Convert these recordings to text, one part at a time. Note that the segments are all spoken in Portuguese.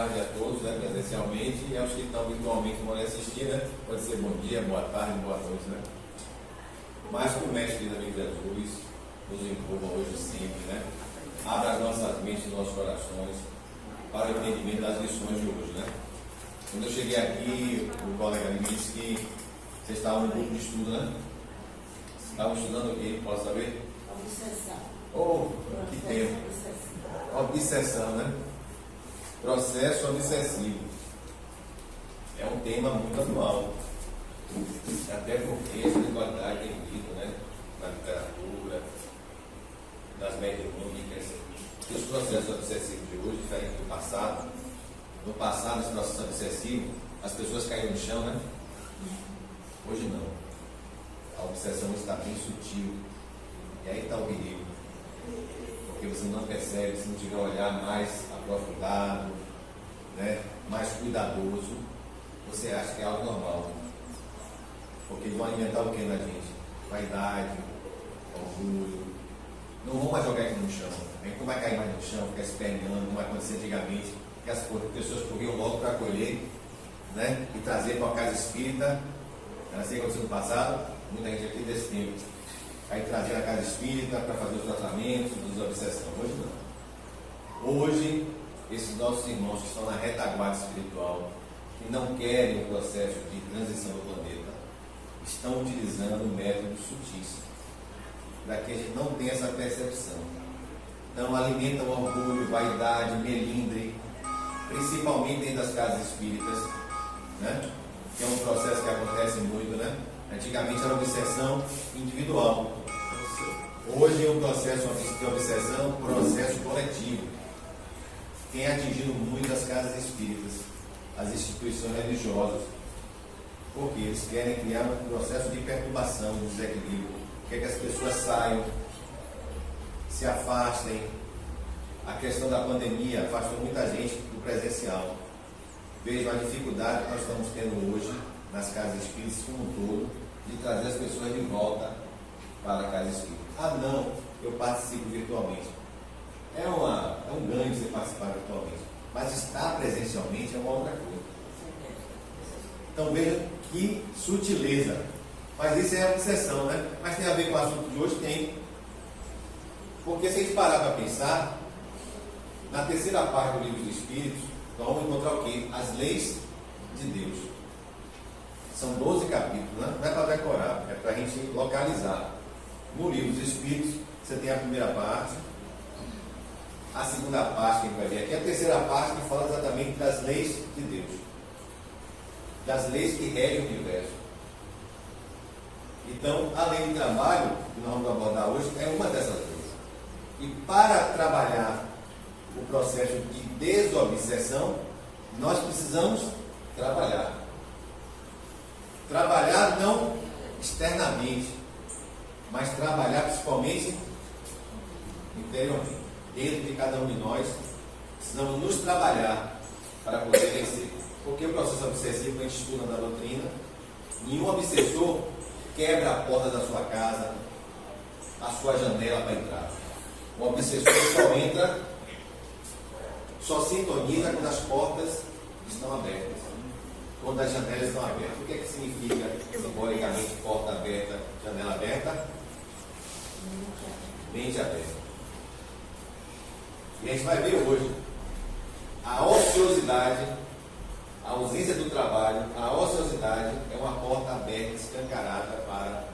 tarde a todos, né, presencialmente, e aos que estão virtualmente vão assistir, né? Pode ser bom dia, boa tarde, boa noite, né? Mas que o Mestre da Vida Jesus nos envolva hoje e sempre, né? Abra as nossas mentes e nossos corações para o entendimento das lições de hoje, né? Quando eu cheguei aqui, o colega me disse que vocês estavam no grupo de estudo, né? Estavam estudando o quê? Posso saber? Obsessão. Oh, que tempo! Obsessão, né? Processo obsessivo. É um tema muito atual. Até porque a espiritualidade tem dito, né? Na literatura, nas mediúnicas, que os processos obsessivos de hoje, diferente do passado. No passado, esse processo obsessivo, as pessoas caíram no chão, né? Hoje não. A obsessão está bem sutil. E aí está o perigo. Porque você não percebe, se não tiver um olhar mais aprofundado, né? Mais cuidadoso, você acha que é algo normal. Porque vão alimentar o que na gente? Vaidade, orgulho. Não vão mais jogar isso no chão. A gente não vai cair mais no chão, ficar esperneando, como acontecia antigamente, que as pessoas corriam logo para acolher, né? E trazer para uma casa espírita. Era assim que aconteceu no passado, muita gente aqui desse tempo. Aí trazia a casa espírita para fazer os tratamentos, dos obsessão. Hoje não. Hoje, esses nossos irmãos que estão na retaguarda espiritual, que não querem o processo de transição do planeta, estão utilizando métodos sutis para que a gente não tenha essa percepção. Então alimentam orgulho, vaidade, melindre, principalmente dentro das casas espíritas, né? Que é um processo que acontece muito, né? Antigamente era obsessão individual. Hoje é um processo de obsessão, processo coletivo. Tem atingido muito as casas espíritas, as instituições religiosas, porque eles querem criar um processo de perturbação, de desequilíbrio, quer que as pessoas saiam, se afastem. A questão da pandemia afastou muita gente do presencial. Vejam a dificuldade que nós estamos tendo hoje nas casas espíritas como um todo, de trazer as pessoas de volta para a casa espírita. Ah não, eu participo virtualmente. É um ganho você participar virtualmente, mas estar presencialmente é uma outra coisa. Então vejam que sutileza. Mas isso é obsessão, né? Mas tem a ver com o assunto de hoje? Tem. Porque se a gente parar para pensar, na terceira parte do Livro dos Espíritos, nós vamos encontrar o quê? As leis de Deus. São 12 capítulos, né? Não é para decorar, é para a gente localizar. No Livro dos Espíritos, você tem a primeira parte, a segunda parte que a gente vai ver aqui, a terceira parte que fala exatamente das leis de Deus, das leis que regem o universo. Então, a lei de trabalho, que nós vamos abordar hoje, é uma dessas leis. E para trabalhar o processo de desobsessão, nós precisamos trabalhar. Trabalhar não externamente, mas trabalhar principalmente interiormente. Dentro de cada um de nós, precisamos nos trabalhar para poder vencer. Porque o processo obsessivo, que a gente estuda na doutrina, nenhum obsessor quebra a porta da sua casa, a sua janela para entrar. O obsessor só entra, só sintoniza quando as portas estão abertas, quando as janelas estão abertas. O que é que significa simbolicamente porta aberta, janela aberta? Mente aberta. E a gente vai ver hoje a ociosidade, a ausência do trabalho, a ociosidade é uma porta aberta, escancarada para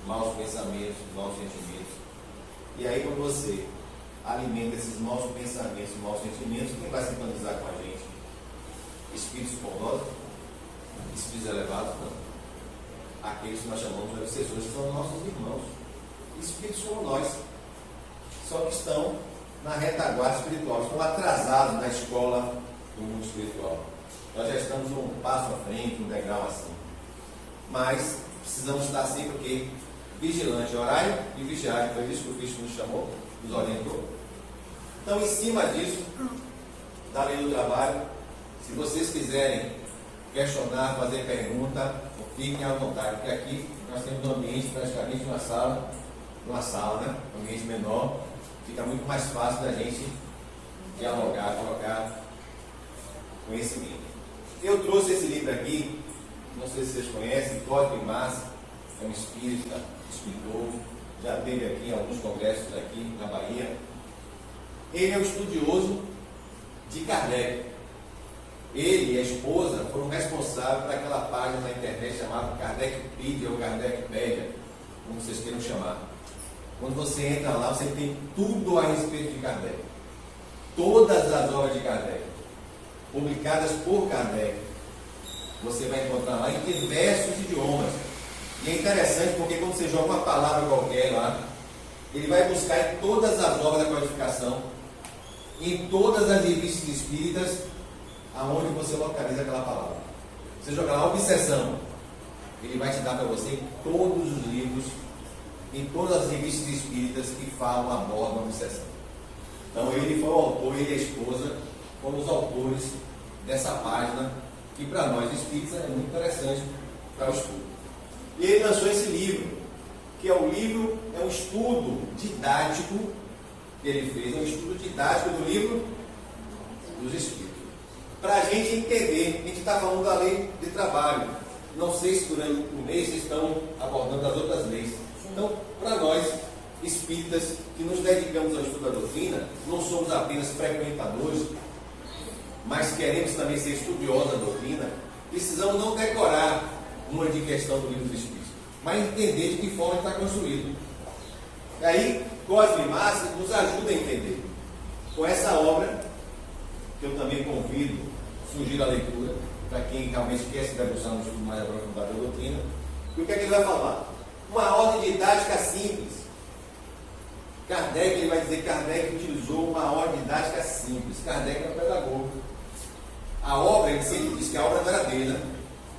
maus pensamentos, maus sentimentos. E aí, quando você alimenta esses maus pensamentos, maus sentimentos, quem vai sintonizar com a gente? Espíritos bondosos? Espíritos elevados? Não. Aqueles que nós chamamos de obsessores, que são nossos irmãos. Espíritos como nós, só que estão na retaguarda espiritual, estão atrasados na escola do mundo espiritual. Nós já estamos um passo à frente, um degrau assim. Mas precisamos estar sempre o quê? Vigilante, orai e vigiar. Foi isso que o Cristo nos chamou, nos orientou. Então, em cima disso, da lei do trabalho, se vocês quiserem questionar, fazer pergunta, fiquem à vontade, porque aqui nós temos um ambiente, praticamente uma sala, né? Um ambiente menor, fica muito mais fácil da gente dialogar, colocar conhecimento. Eu trouxe esse livro aqui, não sei se vocês conhecem, Cosme Massa, é um espírita, escritor, já teve aqui em alguns congressos aqui na Bahia. Ele é um estudioso de Kardec. Ele e a esposa foram responsáveis por aquela página na internet chamada Kardecpedia ou Kardecpedia, como vocês queiram chamar. Quando você entra lá, você tem tudo a respeito de Kardec. Todas as obras de Kardec, publicadas por Kardec, você vai encontrar lá em diversos idiomas. E é interessante porque quando você joga uma palavra qualquer lá, ele vai buscar em todas as obras da codificação, em todas as revistas espíritas, aonde você localiza aquela palavra. Você joga lá obsessão, ele vai te dar para você em todos os livros, em todas as revistas espíritas que falam, abordam a obsessão. Então ele foi o autor, ele e a esposa foram os autores dessa página, que para nós espíritas é muito interessante para o estudo. E ele lançou esse livro, que é um estudo didático que ele fez, um estudo didático do livro dos Espíritos. Para a gente entender, a gente está falando da lei de trabalho. Não sei se durante o mês vocês estão abordando as outras leis. Então, para nós, espíritas que nos dedicamos ao estudo da doutrina, não somos apenas frequentadores, mas queremos também ser estudiosos da doutrina, precisamos não decorar uma de questão do livro dos Espíritos, mas entender de que forma está construído. E aí, Cosme Massa nos ajuda a entender. Com essa obra, que eu também convido, sugiro a leitura, para quem realmente quer se debruçar no estudo mais aprofundado da doutrina. E o que é que ele vai falar? Uma ordem didática simples. Kardec, ele vai dizer que Kardec utilizou uma ordem didática simples. Kardec é um pedagogo. A obra, ele sempre disse que a obra não era dele, né?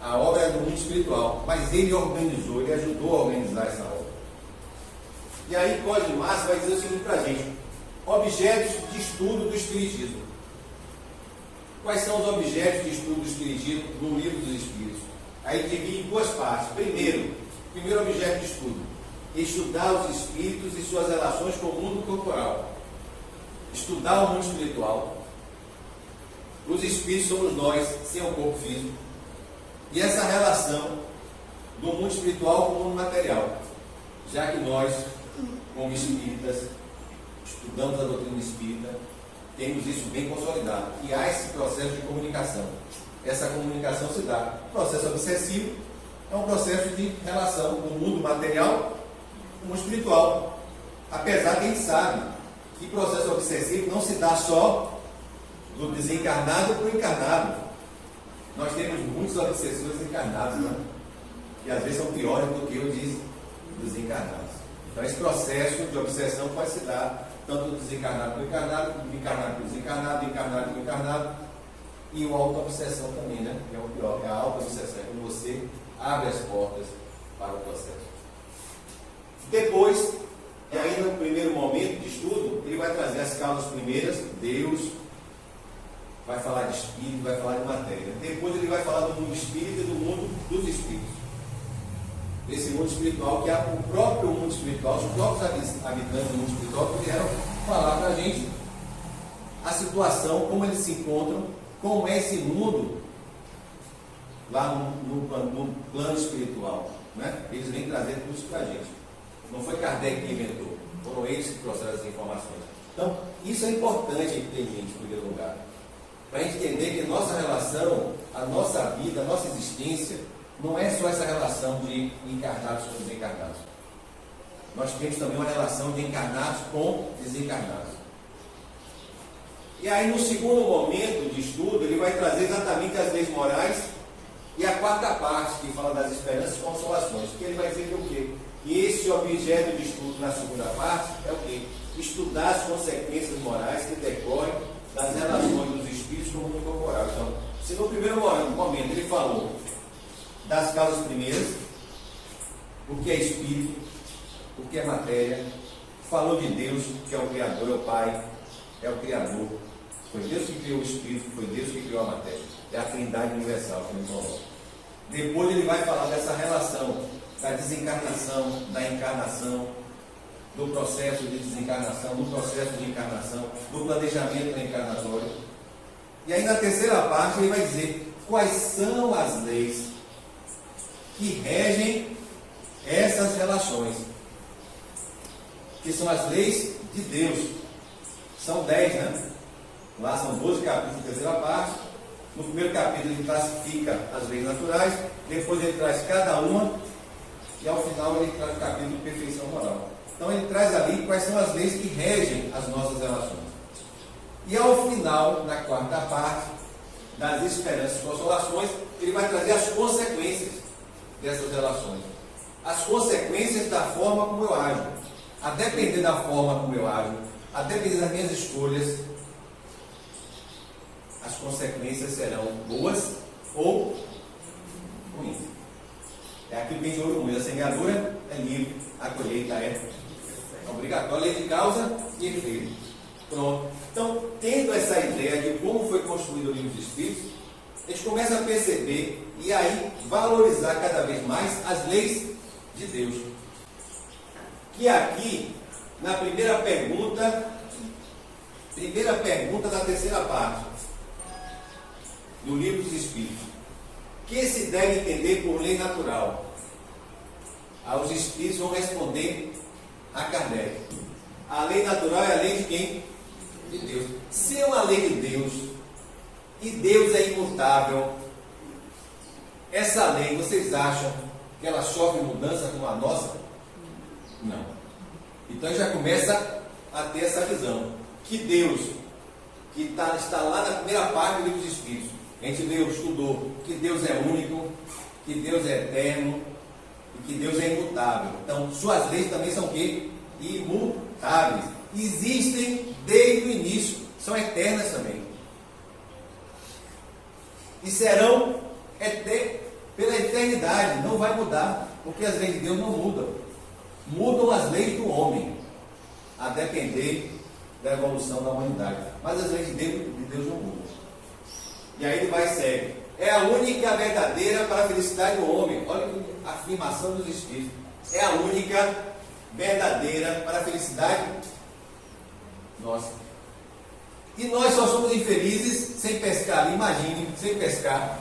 A obra é do mundo espiritual, mas ele organizou, ele ajudou a organizar essa obra. E aí Cosme Massa vai dizer o seguinte para a gente: objetos de estudo do Espiritismo. Quais são os objetos de estudo do Espiritismo no livro dos Espíritos? Aí divide em duas partes. Primeiro objeto de estudo: estudar os espíritos e suas relações com o mundo corporal. Estudar o mundo espiritual. Os espíritos somos nós, sem o corpo físico. E essa relação do mundo espiritual com o mundo material. Já que nós, como espíritas, estudamos a doutrina espírita, temos isso bem consolidado. E há esse processo de comunicação. Essa comunicação se dá. O processo obsessivo é um processo de relação com o mundo material com o mundo espiritual. Apesar que a gente sabe que o processo obsessivo não se dá só do desencarnado para o encarnado. Nós temos muitos obsessores encarnados, né? Que às vezes são piores do que os desencarnados. Então esse processo de obsessão pode se dar tanto do desencarnado para o encarnado, do encarnado para o desencarnado, do encarnado para o encarnado, e o auto-obsessão também, né? Que é o pior, é a auto-obsessão, é quando você abre as portas para o processo. Depois, ainda no primeiro momento de estudo, ele vai trazer as causas primeiras, Deus, vai falar de espírito, vai falar de matéria. Depois ele vai falar do mundo espírita e do mundo dos espíritos. Esse mundo espiritual, que é o próprio mundo espiritual, os próprios habitantes do mundo espiritual que vieram falar para a gente a situação, como eles se encontram, como é esse mundo lá no plano espiritual. Né? Eles vêm trazer tudo isso para a gente. Não foi Kardec que inventou, foram eles que trouxeram as informações. Então, isso é importante a gente ter em mente, em primeiro lugar. Para a gente entender que a nossa relação, a nossa vida, a nossa existência, não é só essa relação de encarnados com desencarnados. Nós temos também uma relação de encarnados com desencarnados. E aí, no segundo momento de estudo, ele vai trazer exatamente as leis morais e a quarta parte, que fala das esperanças e consolações. Que ele vai dizer que o quê? Que esse objeto de estudo na segunda parte é o quê? Estudar as consequências morais que decorrem das relações dos espíritos com o mundo corporal. Então, se no primeiro momento ele falou das causas primeiras, o que é espírito, o que é matéria, falou de Deus, que é o Criador, é o Pai, é o Criador. Foi Deus que criou o espírito, foi Deus que criou a matéria. É a Trindade universal que ele coloca. Depois ele vai falar dessa relação da desencarnação, da encarnação, do processo de desencarnação, do processo de encarnação, do planejamento reencarnatório. E aí na terceira parte ele vai dizer quais são as leis que regem essas relações, que são as leis de Deus. São 10, né? Lá são 12 capítulos da terceira parte. No primeiro capítulo ele classifica as leis naturais, depois ele traz cada uma, e ao final ele traz o capítulo de perfeição moral. Então ele traz ali quais são as leis que regem as nossas relações. E ao final, na quarta parte, das esperanças e consolações, ele vai trazer as consequências dessas relações. As consequências da forma como eu ajo. A depender da forma como eu ajo, a depender das minhas escolhas, as consequências serão boas ou ruins. É aquilo que tem de ouro muito. A semeadura é livre, a colheita é obrigatória, lei de causa e efeito. Pronto. Então, tendo essa ideia de como foi construído o livro dos Espíritos, a gente começa a perceber e aí valorizar cada vez mais as leis de Deus. Que aqui, na primeira pergunta da terceira parte do livro dos Espíritos, que se deve entender por lei natural? Os Espíritos vão responder a Kardec. A lei natural é a lei de quem? De Deus. Se é uma lei de Deus, e Deus é imutável, essa lei, vocês acham que ela sofre mudança como a nossa? Não. Então já começa a ter essa visão. Que Deus, que está lá na primeira parte do livro dos Espíritos, a gente estudou que Deus é único, que Deus é eterno e que Deus é imutável. Então, suas leis também são o quê? Imutáveis. Existem desde o início, são eternas também. E serão pela eternidade, não vai mudar, porque as leis de Deus não mudam. Mudam as leis do homem, a depender da evolução da humanidade. Mas as leis de Deus não mudam. E aí ele vai e segue. É a única verdadeira para a felicidade do homem. Olha a afirmação dos Espíritos. É a única verdadeira para a felicidade nossa. E nós só somos infelizes sem pescar. Imagine, sem pescar.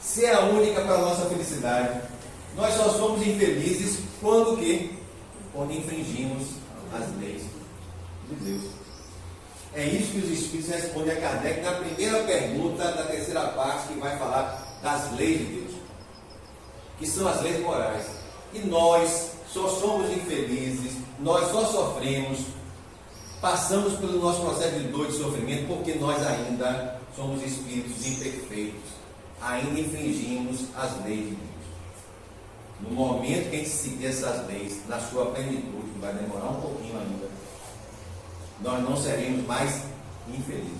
Se é a única para a nossa felicidade. Nós só somos infelizes quando o quê? Quando infringimos as leis de Deus. É isso que os Espíritos respondem a Kardec na primeira pergunta da terceira parte, que vai falar das leis de Deus, que são as leis morais. E nós só somos infelizes, nós só sofremos, passamos pelo nosso processo de dor e de sofrimento, porque nós ainda somos espíritos imperfeitos, ainda infringimos as leis de Deus. No momento que a gente seguir essas leis, na sua plenitude, que vai demorar um pouquinho ainda, nós não seremos mais infelizes.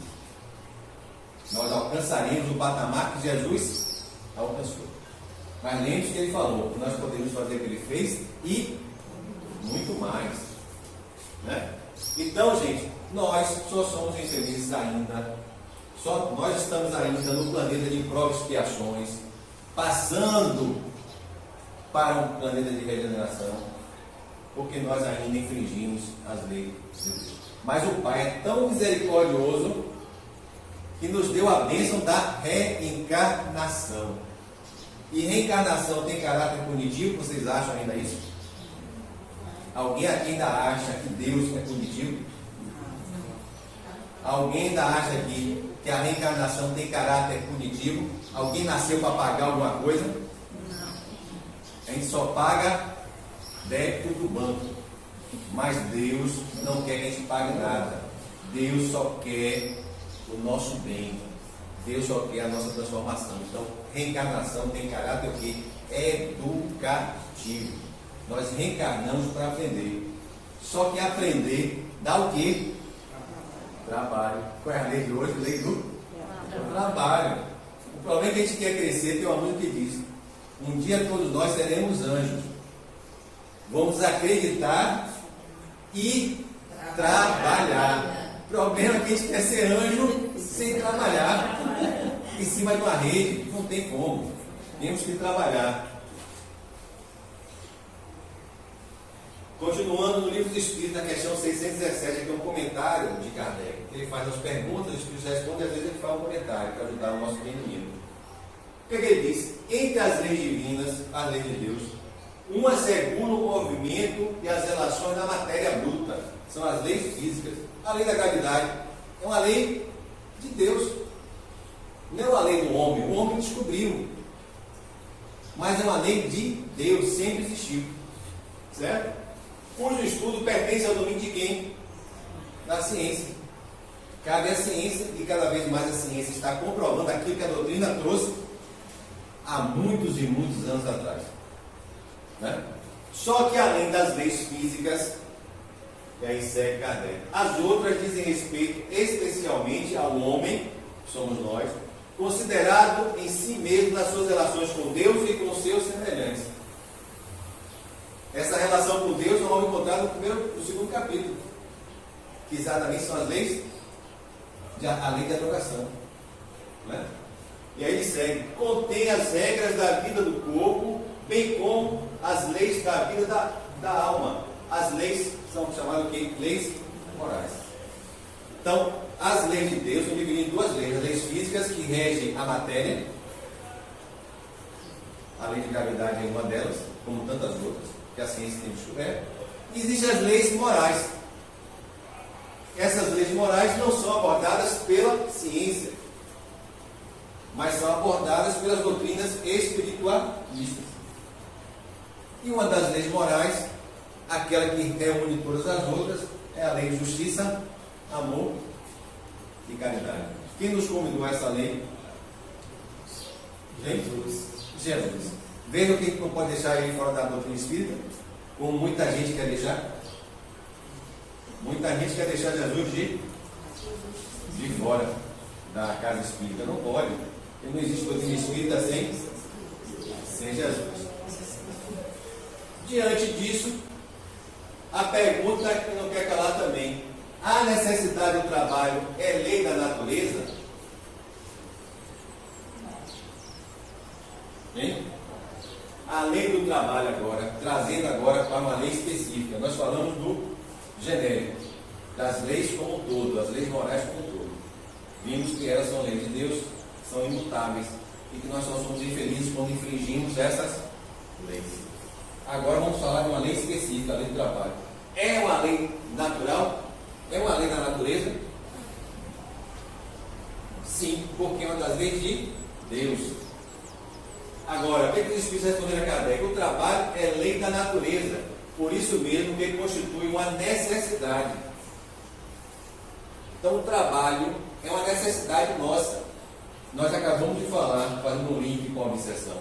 Nós alcançaremos o patamar que Jesus alcançou. Mas lembre-se que ele falou que nós podemos fazer o que ele fez e muito mais. Né? Então, gente, nós só somos infelizes ainda. Nós estamos ainda no planeta de provas e expiações, passando para um planeta de regeneração, porque nós ainda infringimos as leis de Deus. Mas o Pai é tão misericordioso que nos deu a bênção da reencarnação. E reencarnação tem caráter punitivo? Vocês acham ainda isso? Alguém aqui ainda acha que Deus é punitivo? Alguém ainda acha aqui que a reencarnação tem caráter punitivo? Alguém nasceu para pagar alguma coisa? Não. A gente só paga débito do banco. Mas Deus não quer que a gente pague nada. Deus só quer o nosso bem. Deus só quer a nossa transformação. Então, reencarnação tem caráter o quê? Educativo. Nós reencarnamos para aprender. Só que aprender dá o quê? Trabalho. Qual é a lei de hoje? Lei do trabalho. O problema é que a gente quer crescer. Tem uma música que diz: um dia todos nós seremos anjos. Vamos acreditar e trabalhar. O problema é que a gente quer ser anjo sem trabalhar. Em cima de uma rede, não tem como. Temos que trabalhar. Continuando no livro dos Espíritos, na questão 617, aqui é um comentário de Kardec. Ele faz as perguntas, os Espíritos respondem, e às vezes ele faz um comentário para ajudar o nosso entendimento. O que é que ele diz? Entre as leis divinas, as leis de Deus, uma segura o movimento e as relações da matéria bruta. São as leis físicas. A lei da gravidade é uma lei de Deus. Não é uma lei do homem. O homem descobriu. Mas é uma lei de Deus, sempre existiu. Certo? Cujo estudo pertence ao domínio de quem? Da ciência. Cabe à ciência, e cada vez mais a ciência está comprovando aquilo que a doutrina trouxe há muitos e muitos anos atrás. Né? Só que além das leis físicas, e aí segue Kardec, as outras dizem respeito especialmente ao homem, que somos nós, considerado em si mesmo nas suas relações com Deus e com seus semelhantes. Essa relação com Deus nós vamos encontrar no segundo capítulo, que exatamente são as leis, a lei de adoração. Né? E aí ele segue, contém as regras da vida do corpo, bem como as leis da vida da alma. As leis são chamadas o quê? Leis morais. Então, as leis de Deus são divididas em duas leis. As leis físicas, que regem a matéria. A lei de gravidade é uma delas, como tantas outras que a ciência tem descoberto. E existem as leis morais. Essas leis morais não são abordadas pela ciência, mas são abordadas pelas doutrinas espiritualistas. E uma das leis morais, aquela que reúne todas as outras, é a lei de justiça, amor e caridade. Quem nos convidou a essa lei? Jesus. Veja o que não pode deixar ele fora da doutrina espírita, como muita gente quer deixar. Muita gente quer deixar Jesus de fora da casa espírita. Não pode. Porque não existe doutrina espírita sem Jesus. Diante disso, a pergunta que não quer calar também: a necessidade do trabalho é lei da natureza? Hein? A lei do trabalho agora, trazendo agora para uma lei específica. Nós falamos do genérico, das leis como um todo, as leis morais como um todo. Vimos que elas são leis de Deus, são imutáveis, e que nós só somos infelizes quando infringimos essas leis. Agora vamos falar de uma lei específica, a lei do trabalho. É uma lei natural? É uma lei da natureza? Sim, porque é uma das leis de Deus. Agora, o que os Espíritos responderam a Kardec? O trabalho é lei da natureza, por isso mesmo que ele constitui uma necessidade. Então, o trabalho é uma necessidade nossa. Nós acabamos de falar, fazendo um link com a obsessão.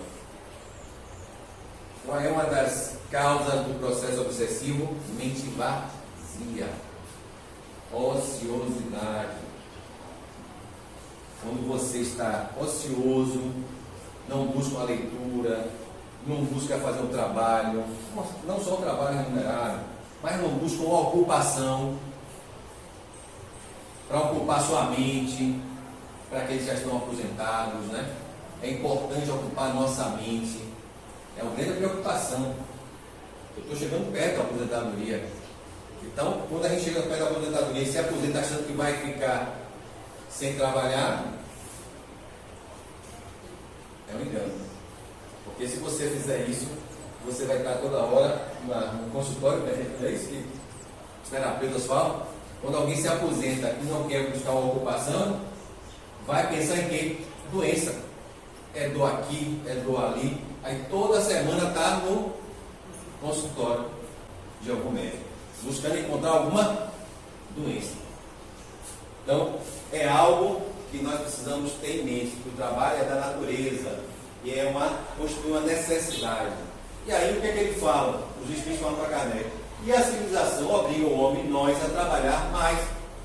Qual é uma das causas do processo obsessivo? Mente vazia, ociosidade. Quando você está ocioso, não busca a leitura, não busca fazer um trabalho, não só um trabalho remunerado, mas não busca uma ocupação para ocupar sua mente, para aqueles que já estão aposentados, né? É importante ocupar nossa mente, é uma grande preocupação. Eu estou chegando perto da aposentadoria, então quando a gente chega perto da aposentadoria e se aposenta achando que vai ficar sem trabalhar, é um engano. Porque se você fizer isso, você vai estar toda hora no consultório, é isso que os terapeutas falam. Quando alguém se aposenta e não quer buscar uma ocupação, vai pensar em quê? Doença. É dor aqui, é dor ali. Aí toda semana está no consultório de algum médico, buscando encontrar alguma doença. Então, é algo que nós precisamos ter em mente, que o trabalho é da natureza e constitui uma necessidade. E aí o que é que ele fala? Os Espíritos falam para Kardec. E a civilização obriga o homem, nós, a trabalhar mais,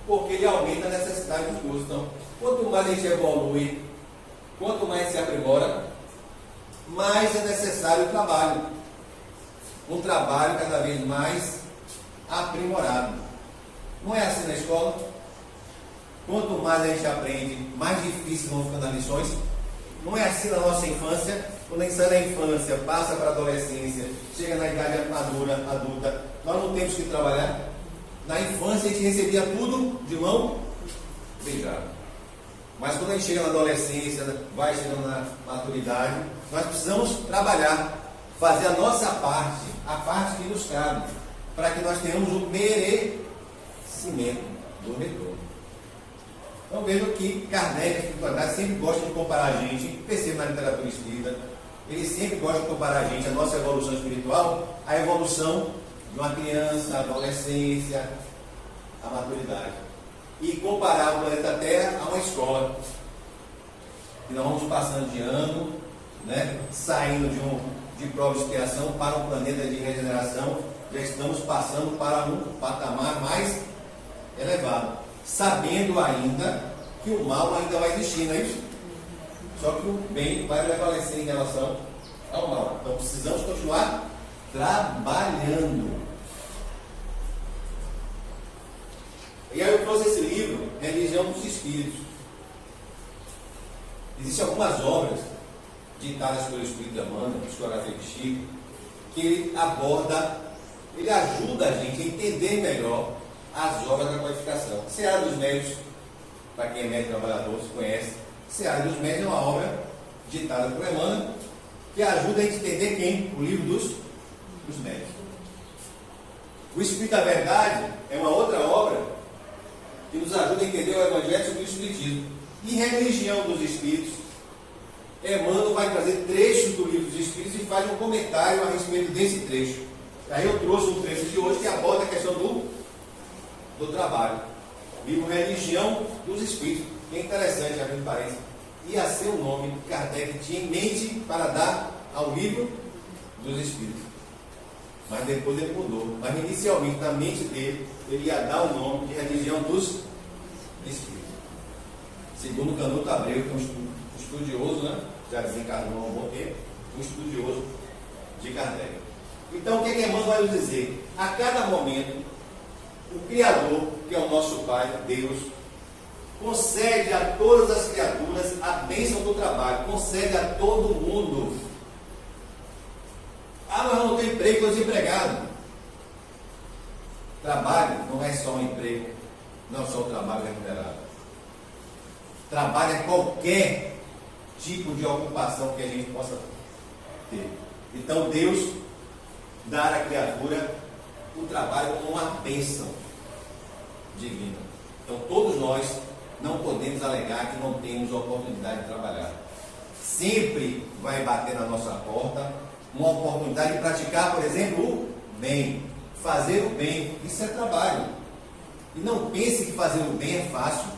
porque ele aumenta a necessidade dos cursos. Então, quanto mais a gente evolui, quanto mais se aprimora, mais é necessário o trabalho. Um trabalho cada vez mais aprimorado. Não é assim na escola? Quanto mais a gente aprende, mais difíceis vão ficando as lições. Não é assim na nossa infância. Quando a gente sai da infância, passa para a adolescência, chega na idade madura, adulta, nós não temos que trabalhar. Na infância a gente recebia tudo de mão beijada. Mas quando a gente chega na adolescência, vai chegando na maturidade, nós precisamos trabalhar, fazer a nossa parte, a parte que nos cabe, para que nós tenhamos o merecimento do retorno. Então vendo que Kardec, a espiritualidade, sempre gosta de comparar a gente, percebe na literatura espírita, ele sempre gosta de comparar a gente, a nossa evolução espiritual, à evolução de uma criança, a adolescência, a maturidade. E comparar o planeta Terra a uma escola. E nós vamos passando de ano, né, saindo de prova de expiação para um planeta de regeneração, já estamos passando para um patamar mais elevado, sabendo ainda que o mal ainda vai existir, não é isso? Só que o bem vai prevalecer em relação ao mal. Então precisamos continuar trabalhando. E aí eu trouxe esse livro, Religião dos Espíritos. Existem algumas obras ditadas pelo Espírito Emmanuel, psicografia de Chico, que ele aborda, ele ajuda a gente a entender melhor as obras da qualificação. Seara dos Médios, para quem é médico trabalhador, se conhece, Seara dos Médios é uma obra ditada por Emmanuel, que ajuda a gente a entender quem? O livro dos médios. O Espírito da Verdade é uma outra obra que nos ajuda a entender o Evangelho sobre o Espiritismo. E Religião dos Espíritos, Emmanuel vai trazer trechos do livro dos Espíritos e faz um comentário a respeito desse trecho. Aí eu trouxe um trecho de hoje que aborda a questão do trabalho. Livro Religião dos Espíritos. Que é interessante, abrindo parênteses. Ia ser o nome que Kardec tinha em mente para dar ao livro dos Espíritos. Mas depois ele mudou. Mas inicialmente, na mente dele, ele ia dar o nome de Religião dos Espíritos. Segundo Canuto Abreu, que é um estudioso, né? Já desencarnou há um bom tempo, um estudioso de Kardec. Então, o que Emmanuel vai nos dizer? A cada momento, o Criador, que é o nosso Pai, Deus, concede a todas as criaturas a bênção do trabalho, concede a todo mundo. Ah, mas eu não tenho emprego, estou desempregado. Trabalho não é só um emprego, não é só o trabalho remunerado. Trabalho é qualquer tipo de ocupação que a gente possa ter. Então Deus dá à criatura o trabalho como uma bênção divina. Então todos nós não podemos alegar que não temos oportunidade de trabalhar. Sempre vai bater na nossa porta uma oportunidade de praticar, por exemplo, o bem. Fazer o bem, isso é trabalho. E não pense que fazer o bem é fácil.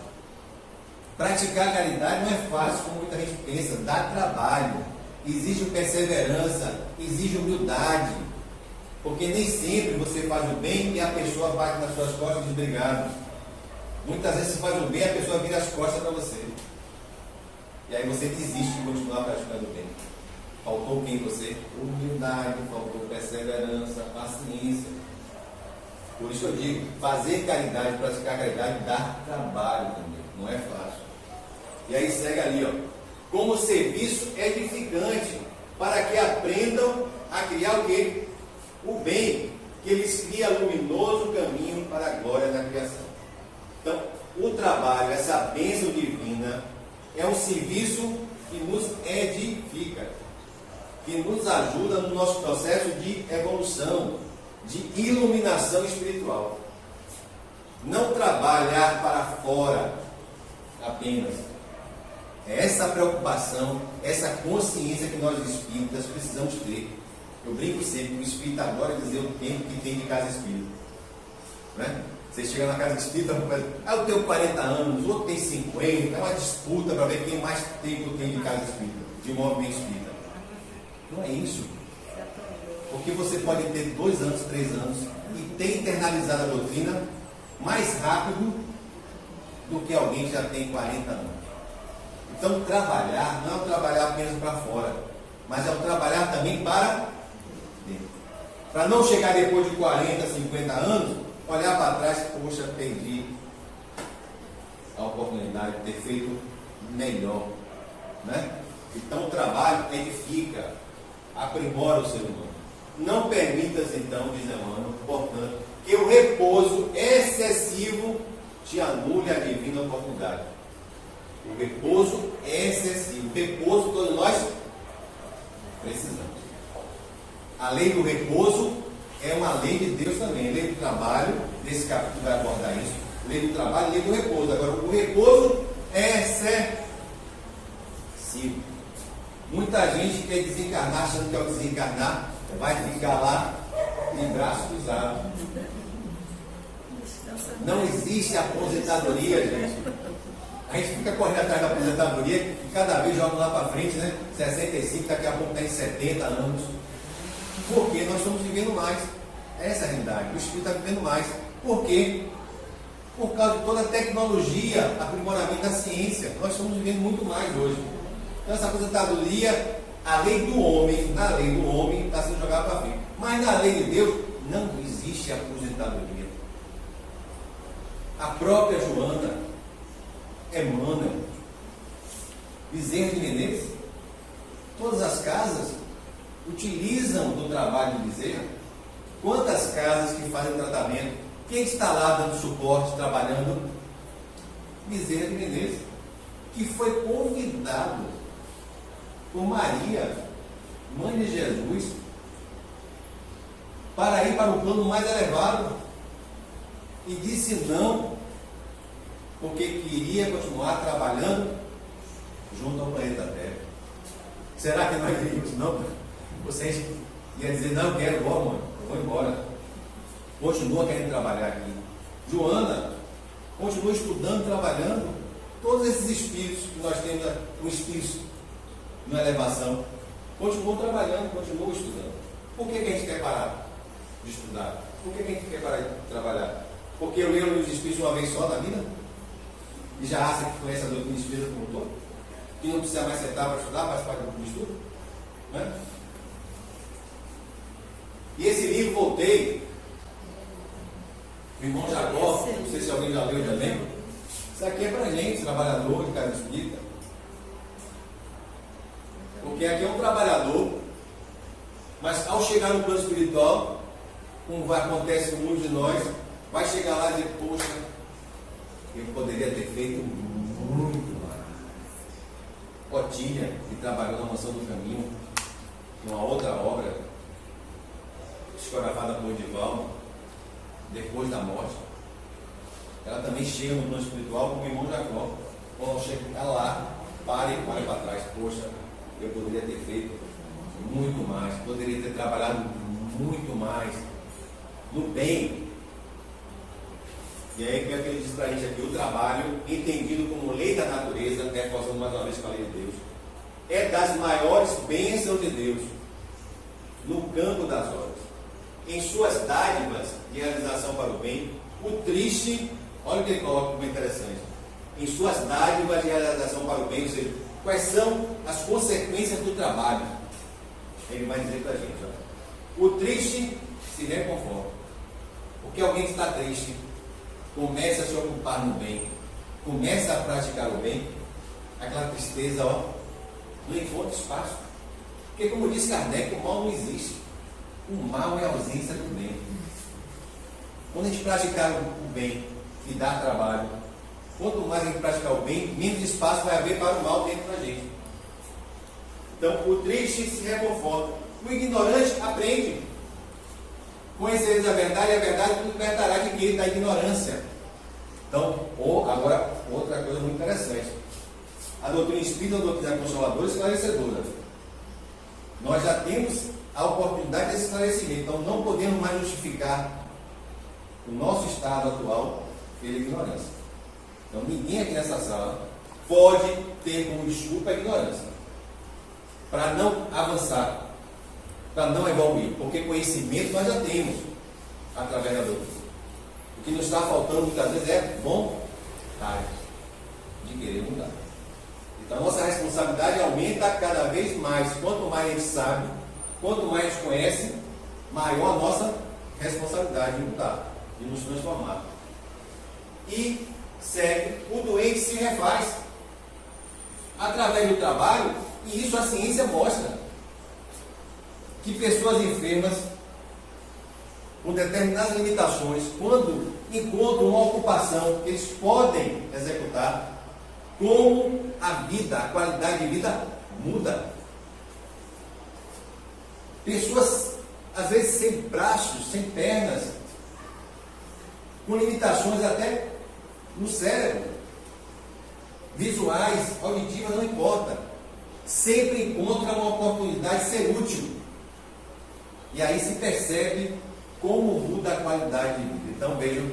Praticar a caridade não é fácil, como muita gente pensa. Dá trabalho, exige perseverança, exige humildade. Porque nem sempre você faz o bem e a pessoa bate nas suas costas e diz obrigado. Muitas vezes você faz o bem e a pessoa vira as costas para você. E aí você desiste de continuar praticando o bem. Faltou o que em você? Humildade, faltou perseverança, paciência. Por isso eu digo, fazer caridade, praticar caridade dá trabalho também, não é fácil. E aí segue ali, ó, como serviço edificante, para que aprendam a criar o quê? O bem, que eles cria luminoso caminho para a glória da criação. Então, o trabalho, essa bênção divina, é um serviço que nos edifica, que nos ajuda no nosso processo de evolução, de iluminação espiritual. Não trabalhar para fora apenas. É essa preocupação, essa consciência que nós espíritas precisamos ter. Eu brinco sempre, o espírita agora dizer o tempo que tem de casa espírita. Né? Você chega na casa espírita, eu tenho 40 anos, o outro tem 50, é uma disputa para ver quem mais tempo tem de casa espírita, de movimento espírita. Não é isso. Porque você pode ter 2 anos, 3 anos e ter internalizado a doutrina mais rápido do que alguém que já tem 40 anos. Então, trabalhar não é o trabalhar apenas para fora, mas é o trabalhar também para dentro. Para não chegar depois de 40, 50 anos, olhar para trás, poxa, perdi a oportunidade de ter feito melhor. Né? Então, o trabalho edifica, aprimora o ser humano. Não permitas então, diz Emmanuel, portanto, que o repouso excessivo te anule a divina oportunidade. O repouso é excessivo. O repouso todos nós precisamos. A lei do repouso é uma lei de Deus também. A lei do trabalho, nesse capítulo vai abordar isso. Lei do trabalho e lei do repouso. Agora, o repouso é excessivo. Muita gente quer desencarnar, achando que ao desencarnar vai ficar lá de braço cruzado. Não existe aposentadoria, gente. A gente fica correndo atrás da aposentadoria e cada vez joga lá para frente, né? 65, daqui a pouco está em 70 anos. Porque nós estamos vivendo mais. Essa é a realidade. O espírito está vivendo mais. Por quê? Por causa de toda a tecnologia, aprimoramento da ciência. Nós estamos vivendo muito mais hoje. Então, essa aposentadoria, a lei do homem, na lei do homem, está sendo jogada para frente. Mas na lei de Deus, não existe aposentadoria. A própria Joana, Emmanuel, Bezerra de Menezes, todas as casas utilizam do trabalho de Bezerra. Quantas casas que fazem tratamento? Quem está lá dando suporte, trabalhando? Bezerra de Menezes, que foi convidado por Maria, mãe de Jesus, para ir para o plano mais elevado, e disse não, porque queria continuar trabalhando junto ao planeta Terra. Será que nós diríamos não? Vocês iam dizer, não, eu quero, mãe, eu vou embora. Continua querendo trabalhar aqui. Joana continua estudando, trabalhando. Todos esses espíritos que nós temos, o espírito na elevação, continuam trabalhando, continuam estudando. Por que a gente quer parar de estudar? Por que a gente quer parar de trabalhar? Porque eu leio os espíritos uma vez só na vida? E já acha que conhece a doutrina espírita como um todo? Que não precisa mais sentar para estudar, participar do grupo de estudo? Né? E esse livro, Voltei, o irmão Jacó, não sei se alguém já leu também. Isso aqui é para a gente, trabalhador de casa espírita. Porque aqui é um trabalhador, mas ao chegar no plano espiritual, como acontece com muitos de nós, vai chegar lá e dizer, poxa, eu poderia ter feito muito mais. Otília, que trabalhou na Mansão do Caminho, uma outra obra, psicografada por Divaldo, depois da morte, ela também chega no plano espiritual como o irmão Jacó. Quando ela chega lá, para e olha para trás, poxa, eu poderia ter feito muito mais, poderia ter trabalhado muito mais no bem. E aí que ele diz para a gente aqui, o trabalho, entendido como lei da natureza, reforçando mais uma vez com a lei de Deus, é das maiores bênçãos de Deus no campo das obras. Em suas dádivas de realização para o bem, o triste, olha o que ele coloca como interessante, em suas dádivas de realização para o bem, ou seja, quais são as consequências do trabalho. Ele vai dizer para a gente, ó, o triste se reconforta, porque alguém que está triste começa a se ocupar no bem, começa a praticar o bem, aquela tristeza, ó, não encontra espaço. Porque, como diz Kardec, o mal não existe. O mal é a ausência do bem. Quando a gente praticar o bem, que dá trabalho, quanto mais a gente praticar o bem, menos espaço vai haver para o mal dentro da gente. Então, o triste se reconforta. O ignorante aprende. Conhecereis a verdade, e a verdade te libertará de quê? Da ignorância. Então, agora, outra coisa muito interessante. A doutrina espírita, a doutrina consoladora, esclarecedora. Nós já temos a oportunidade desse esclarecimento. Então, não podemos mais justificar o nosso estado atual pela ignorância. Então, ninguém aqui nessa sala pode ter como desculpa a ignorância para não avançar, para não evoluir, porque conhecimento nós já temos através da doutrina. O que nos está faltando muitas vezes é vontade de querer mudar. Então a nossa responsabilidade aumenta cada vez mais. Quanto mais a gente sabe, quanto mais a gente conhece, maior a nossa responsabilidade de mudar, de nos transformar. E segue, o doente se refaz através do trabalho, e isso a ciência mostra. que pessoas enfermas, com determinadas limitações, quando encontram uma ocupação que eles podem executar, como a vida, a qualidade de vida muda. Pessoas, às vezes, sem braços, sem pernas, com limitações até no cérebro, visuais, auditivas, não importa. Sempre encontra uma oportunidade de ser útil. E aí se percebe como muda a qualidade de vida. Então vejam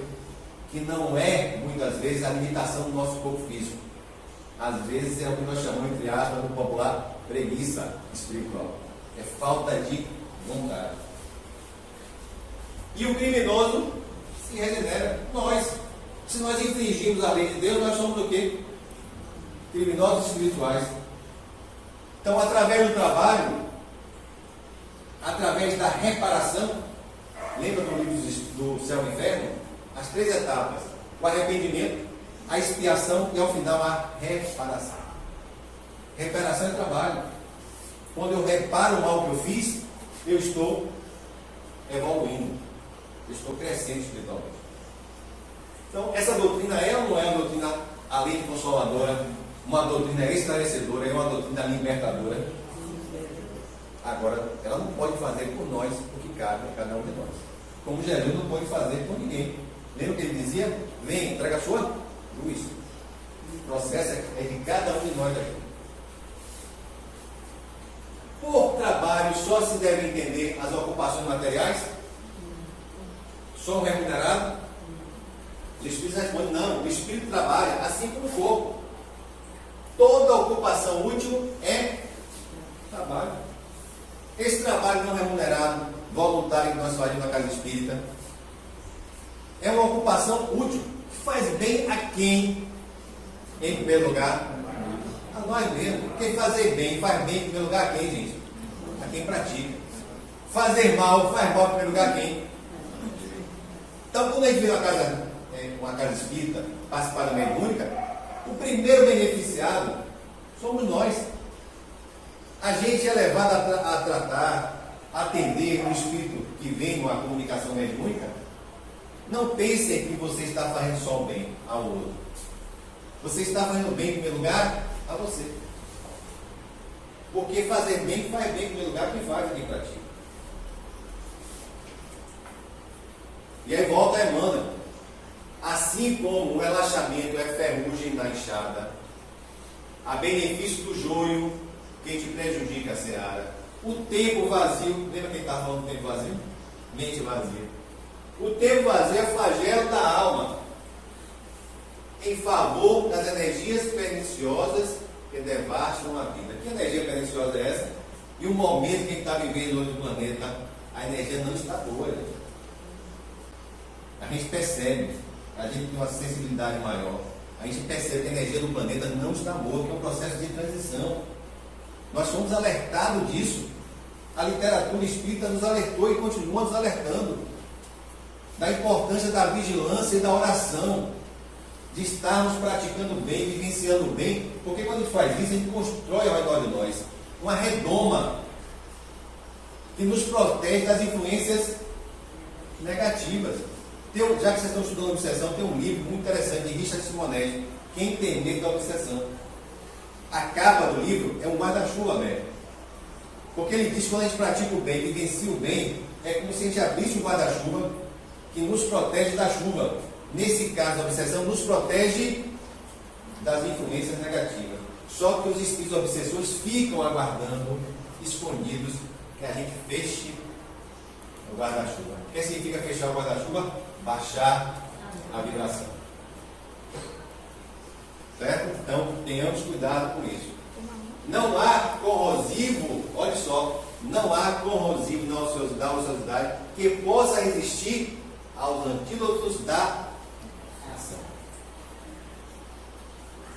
que não é, muitas vezes, a limitação do nosso corpo físico. Às vezes é o que nós chamamos, entre aspas, no popular, preguiça espiritual. É falta de vontade. E o criminoso se regenera. Se nós infringimos a lei de Deus, nós somos o quê? Criminosos espirituais. Então, através do trabalho, através da reparação, lembra do livro do Céu e Inferno? As 3 etapas: o arrependimento, a expiação e, ao final, a reparação. Reparação é trabalho. Quando eu reparo o mal que eu fiz, eu estou evoluindo, eu estou crescendo espiritualmente. Então, essa doutrina é ou não é uma doutrina além de consoladora, uma doutrina esclarecedora, é uma doutrina libertadora? Agora, ela não pode fazer por nós o que cabe a cada um de nós. Como Jesus não pode fazer por ninguém. Lembra que ele dizia? Vem, traga a sua luz. O processo é de cada um de nós aqui. Por trabalho só se deve entender as ocupações materiais? Só o remunerado? Os Espíritos respondem: não, o Espírito trabalha assim como o corpo. Toda ocupação útil é trabalho. Esse trabalho não remunerado, voluntário, que nós fazemos na Casa Espírita, é uma ocupação útil, que faz bem a quem? Em primeiro lugar, a nós mesmos. Porque fazer bem, faz bem em primeiro lugar a quem, gente? A quem pratica. Fazer mal, faz mal em primeiro lugar a quem? Então, quando a gente vê uma casa espírita, participar da mediúnica, o primeiro beneficiado somos nós. A gente é levado a tratar, a atender um espírito que vem numa comunicação mediúnica. Não pensem que você está fazendo só o bem ao outro. Você está fazendo bem em primeiro lugar a você. Porque fazer bem faz bem em primeiro lugar quem faz e quem pratica. E aí volta a Emmanuel. Assim como o relaxamento é ferrugem na enxada, a benefício do joio, quem te prejudica a seara. O tempo vazio, lembra quem está falando do tempo vazio? Mente vazia. O tempo vazio é flagelo da alma, em favor das energias perniciosas que devastam a vida. Que energia perniciosa é essa? E o momento que está vivendo no outro planeta, a energia não está boa. Gente. A gente percebe, a gente tem uma sensibilidade maior. A gente percebe que a energia do planeta não está boa, que é um processo de transição. Nós fomos alertados disso. A literatura espírita nos alertou e continua nos alertando da importância da vigilância e da oração, de estarmos praticando bem, vivenciando bem, porque quando a gente faz isso, a gente constrói ao redor de nós uma redoma que nos protege das influências negativas. Já que vocês estão estudando obsessão, tem um livro muito interessante de Richard Simonetti, Quem tem medo da obsessão. A capa do livro é um guarda-chuva aberto. Porque ele diz que quando a gente pratica o bem, vivencia o bem, é como se a gente abrisse um guarda-chuva que nos protege da chuva. Nesse caso, a obsessão nos protege das influências negativas. Só que os espíritos obsessores ficam aguardando, escondidos, que a gente feche o guarda-chuva. O que significa fechar o guarda-chuva? Baixar a vibração. Certo? Então, tenhamos cuidado com isso. Não há corrosivo, olha só, não há corrosivo na ociosidade que possa resistir aos antídotos da ação.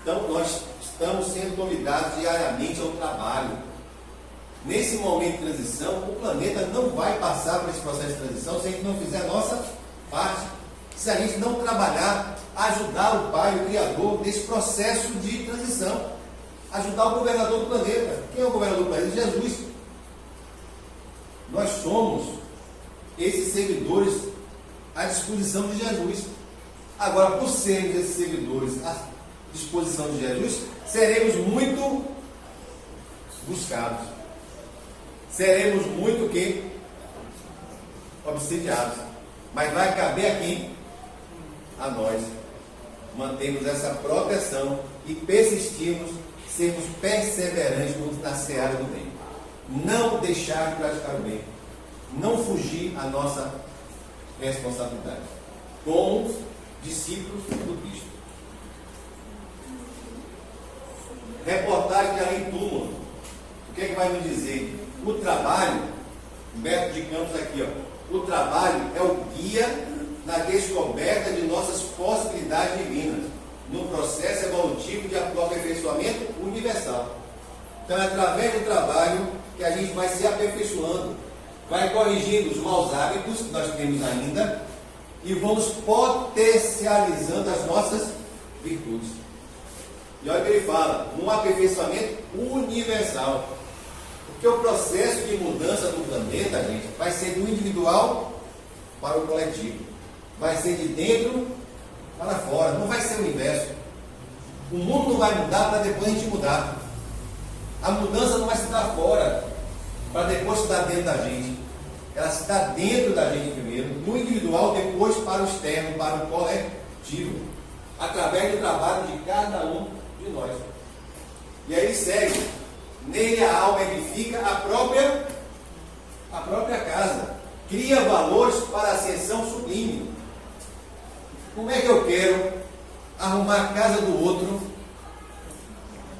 Então, nós estamos sendo convidados diariamente ao trabalho. Nesse momento de transição, o planeta não vai passar por esse processo de transição se a gente não fizer a nossa parte. Se a gente não trabalhar, ajudar o Pai, o Criador, nesse processo de transição. Ajudar o governador do planeta. Quem é o governador do planeta? Jesus. Nós somos esses seguidores à disposição de Jesus. Agora, por sermos esses seguidores à disposição de Jesus, seremos muito buscados. Seremos muito que obsidiados. Mas vai caber aqui a nós mantermos essa proteção e persistirmos, sermos perseverantes na seara do bem. Não deixar de praticar o bem. Não fugir à nossa responsabilidade. Como discípulos do Cristo. Reportagem de Além Túmulo. O que é que vai nos dizer? O trabalho, Humberto de Campos aqui, ó. O trabalho é o guia na descoberta de nossas possibilidades divinas, no processo evolutivo de aperfeiçoamento universal. Então é através do trabalho que a gente vai se aperfeiçoando, vai corrigindo os maus hábitos que nós temos ainda e vamos potencializando as nossas virtudes. E olha o que ele fala, um aperfeiçoamento universal. Porque o processo de mudança do planeta, gente, vai ser do individual para o coletivo. Vai ser de dentro para fora. Não vai ser o inverso. O mundo não vai mudar para depois a gente mudar. A mudança não vai se dar fora para depois se dar dentro da gente. Ela se dá dentro da gente primeiro, no individual, depois para o externo, para o coletivo. Através do trabalho de cada um de nós. E aí ele segue. Nele a alma edifica a própria casa. Cria valores para a ascensão sublime. Como é que eu quero arrumar a casa do outro?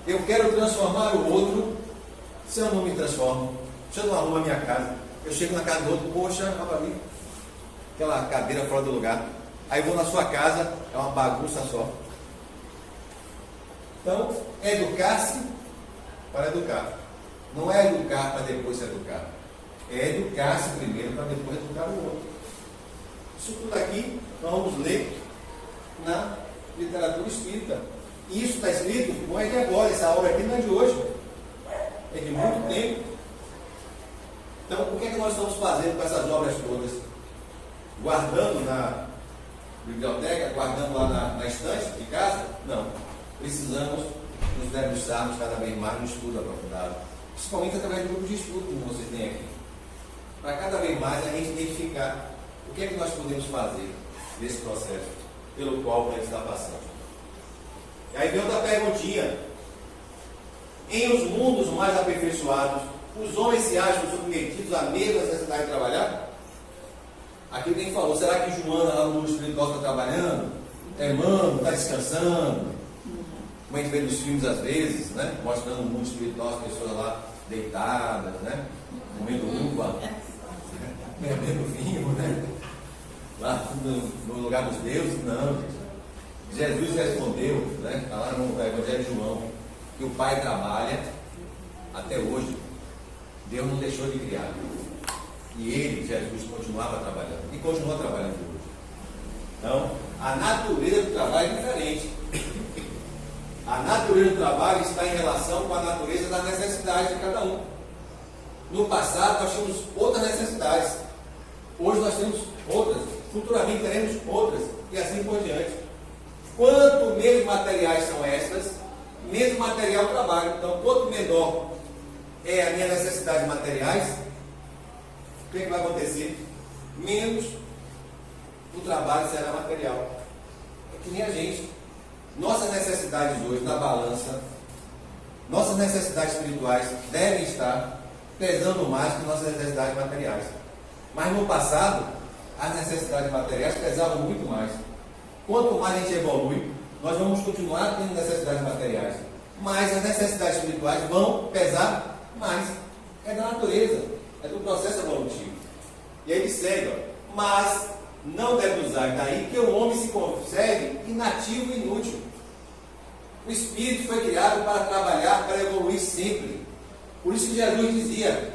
Eu quero transformar o outro se eu não me transformo, se eu não arrumo a minha casa. Eu chego na casa do outro, poxa, olha ali, aquela cadeira fora do lugar. Aí vou na sua casa, é uma bagunça só. Então, educar-se para educar. Não é educar para depois se educar. É educar-se primeiro para depois educar o outro. Isso tudo aqui nós vamos ler na literatura espírita. E isso está escrito, não é de agora, essa obra aqui não é de hoje. É de muito tempo. Então, o que é que nós estamos fazendo com essas obras todas? Guardando na biblioteca, guardando lá na estante de casa? Não. Precisamos nos debruçarmos cada vez mais no estudo aprofundado. Principalmente através do grupo de estudo que vocês têm aqui. Para cada vez mais a gente identificar o que é que nós podemos fazer nesse processo pelo qual a gente está passando. E aí vem outra perguntinha. Em os mundos mais aperfeiçoados, os homens se acham submetidos à mesma necessidade de trabalhar? Aqui alguém falou, será que Joana lá no mundo espiritual está trabalhando? Mano, está descansando? Como a gente vê nos filmes às vezes, né? Mostrando o mundo espiritual, as pessoas lá deitadas, né? Comendo uva, bebendo vinho, né? Lá no lugar dos deuses, não, gente. Jesus respondeu, né? Está lá no Evangelho de João, que o Pai trabalha até hoje. Deus não deixou de criar. E ele, Jesus, continuava trabalhando. E continua trabalhando hoje. Então, a natureza do trabalho é diferente. A natureza do trabalho está em relação com a natureza das necessidades de cada um. No passado nós tínhamos outras necessidades. Hoje nós temos outras. Futuramente teremos outras. E assim por diante. Quanto menos materiais são estas, menos material trabalho. Então, quanto menor é a minha necessidade de materiais, o que é que vai acontecer? Menos o trabalho será material. É que nem a gente. Nossas necessidades hoje na balança, nossas necessidades espirituais devem estar pesando mais que nossas necessidades materiais. Mas no passado, as necessidades materiais pesavam muito mais. Quanto mais a gente evolui, nós vamos continuar tendo necessidades materiais, mas as necessidades espirituais vão pesar mais. É da natureza, é do processo evolutivo. E aí ele segue, ó, mas não deve usar daí que o homem se conserve inativo e inútil. O espírito foi criado para trabalhar, para evoluir sempre. Por isso que Jesus dizia: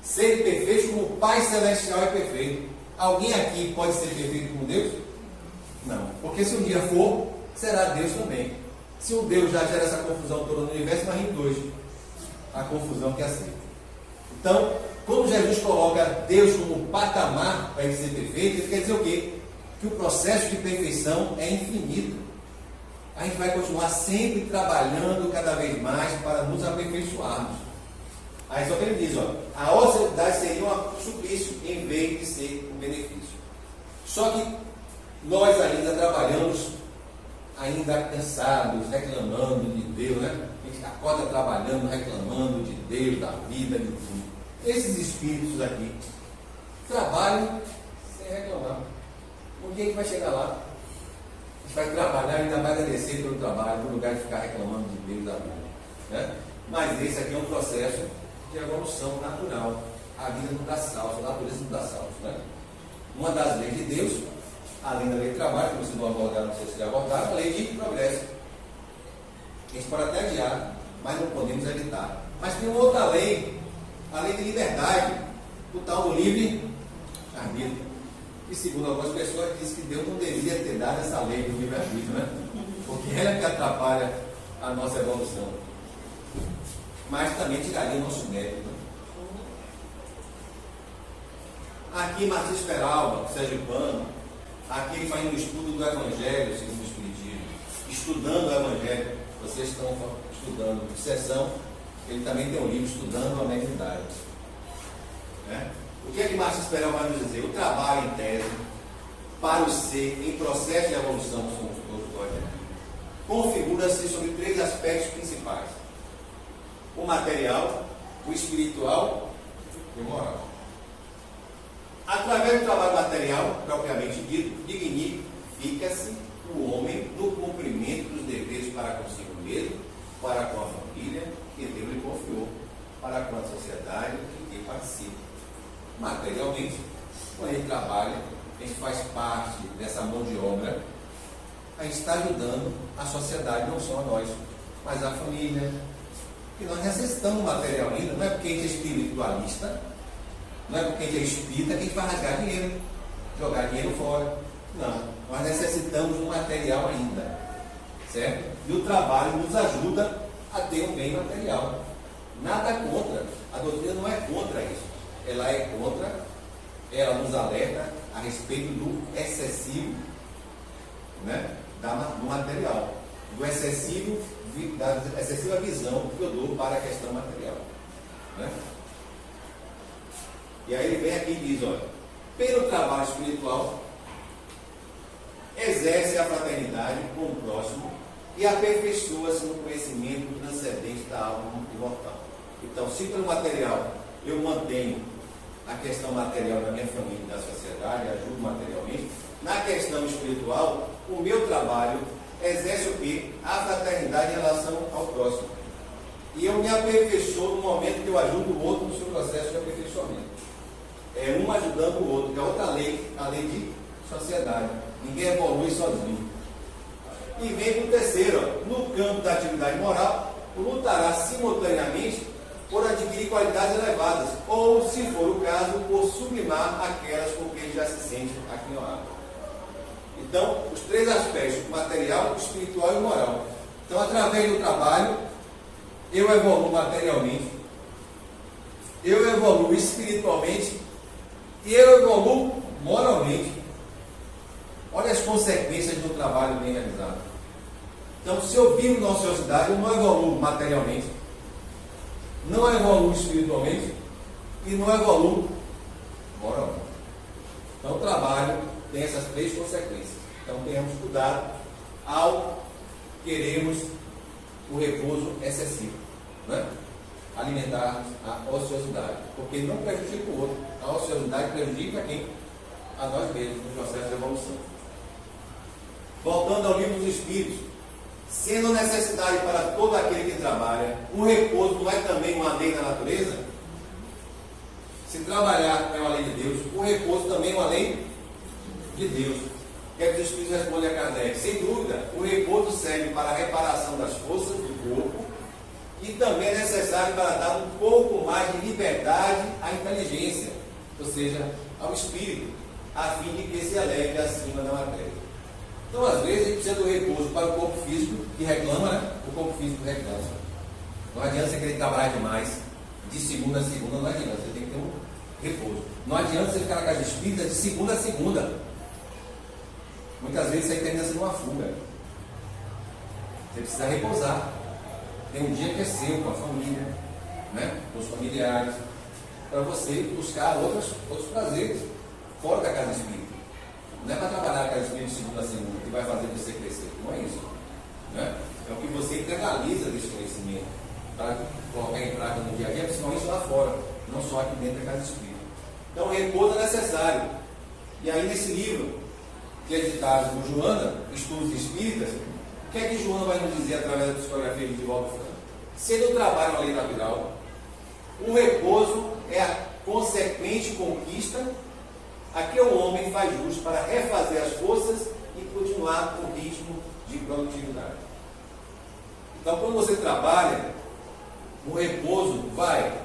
ser perfeito como o Pai Celestial é perfeito. Alguém aqui pode ser perfeito como Deus? Não. Porque se um dia for, será Deus também. Se um Deus já gera essa confusão toda no universo, imagine dois. A confusão que aceita. Então, quando Jesus coloca Deus como patamar para ele ser perfeito, ele quer dizer o quê? Que o processo de perfeição é infinito. A gente vai continuar sempre trabalhando cada vez mais para nos aperfeiçoarmos. Aí só que ele diz, ó, a ociosidade seria um suplício em vez de ser um benefício. Só que nós ainda trabalhamos, ainda cansados, reclamando de Deus, né? A gente acorda trabalhando, reclamando de Deus, da vida, de tudo. Esses espíritos aqui trabalham sem reclamar. Um dia a gente vai chegar lá, a gente vai trabalhar e ainda vai agradecer pelo trabalho, no lugar de ficar reclamando de Deus da vida, né? Mas esse aqui é um processo de evolução natural. A vida não dá salto, a natureza não dá salto, né? Uma das leis de Deus, além da lei de trabalho, que vocês vão abordar, não sei se já abordaram, a lei de progresso. A gente pode até adiar, mas não podemos evitar. Mas tem uma outra lei, a lei de liberdade, o tal do livre arbítrio. E segundo algumas pessoas, diz que Deus não deveria ter dado essa lei do livre arbítrio, né? Porque ela é que atrapalha a nossa evolução. Mas também tiraria o nosso mérito. Né? Aqui Martins Peralva, Sérgio Pano, aqui ele faz um estudo do Evangelho segundo o Espiritismo, estudando o Evangelho. Vocês estão estudando sessão, ele também tem um livro estudando a mediunidade. Né? O que é que Martins Peralva vai nos dizer? O trabalho em tese para o ser em processo de evolução, somos todos nós aqui, configura-se sobre 3 aspectos principais: o material, o espiritual e o moral. Através do trabalho material, propriamente dito, dignifica-se o homem no cumprimento dos deveres para consigo mesmo, para com a família que Deus lhe confiou, para com a sociedade em que participa. Materialmente, quando a gente trabalha, a gente faz parte dessa mão de obra, a gente está ajudando a sociedade, não só a nós, mas a família. E nós necessitamos material ainda, não é porque a gente é espiritualista, não é porque a gente é espírita que a gente vai rasgar dinheiro, jogar dinheiro fora. Não, nós necessitamos do material ainda, certo? E o trabalho nos ajuda a ter um bem material. Nada contra, a doutrina não é contra isso, ela é contra, ela nos alerta a respeito do excessivo, né, do material, da excessiva visão que eu dou para a questão material, né? E aí ele vem aqui e diz, olha, pelo trabalho espiritual, exerce a fraternidade com o próximo e aperfeiçoa-se no conhecimento transcendente da alma imortal. Então, se pelo material eu mantenho a questão material da minha família e da sociedade, ajudo materialmente, na questão espiritual, o meu trabalho exerce o quê? A fraternidade em relação ao próximo. E eu me aperfeiçoo no momento que eu ajudo o outro no seu processo de aperfeiçoamento. É um ajudando o outro, que é outra lei, a lei de sociedade. Ninguém evolui sozinho. E vem para o terceiro, ó, no campo da atividade moral, lutará simultaneamente por adquirir qualidades elevadas, ou, se for o caso, por sublimar aquelas com que ele já se sente aquinhoado. Então, os 3 aspectos, material, espiritual e moral. Então, através do trabalho, eu evoluo materialmente, eu evoluo espiritualmente e eu evoluo moralmente. Olha as consequências do trabalho bem realizado. Então, se eu vivo na ociosidade, eu não evoluo materialmente, não evoluo espiritualmente e não evoluo moralmente. Então, o trabalho tem essas 3 consequências. Então, tenhamos cuidado ao queremos o repouso excessivo, né? Alimentar a ociosidade, porque não prejudica o outro. A ociosidade prejudica quem? A nós mesmos, no processo de evolução. Voltando ao livro dos Espíritos, sendo necessidade para todo aquele que trabalha, o repouso não é também uma lei da natureza? Se trabalhar é uma lei de Deus, o repouso também é uma lei de Deus. O que é que os Espíritos respondem a Kardec? Sem dúvida, o repouso serve para a reparação das forças do corpo e também é necessário para dar um pouco mais de liberdade à inteligência, ou seja, ao espírito, a fim de que se eleve acima da matéria. Então, às vezes, a gente precisa do repouso para o corpo físico, que reclama, né? O corpo físico reclama. Não adianta você querer trabalhar demais, De segunda a segunda não adianta, você tem que ter um repouso. Não adianta você ficar na casa espírita de segunda a segunda. Muitas vezes isso aí termina sendo uma fuga. Você precisa repousar. Tem um dia que é seu, com a família, né? Com os familiares, para você buscar outros prazeres fora da casa espírita. Não é para trabalhar a casa espírita de segunda a segunda que vai fazer você crescer. Não é isso. Né? É o que você internaliza desse conhecimento para colocar em prática no dia a dia, principalmente lá fora, não só aqui dentro da casa espírita. Então, o repouso é necessário. E aí, nesse livro, que é editado por Joana, Estudos Espíritas, o que é que Joana vai nos dizer através da psicografia de Divaldo Franco? Sendo o trabalho uma lei natural, o repouso é a consequente conquista a que o homem faz jus para refazer as forças e continuar com o ritmo de produtividade. Então, quando você trabalha, o repouso vai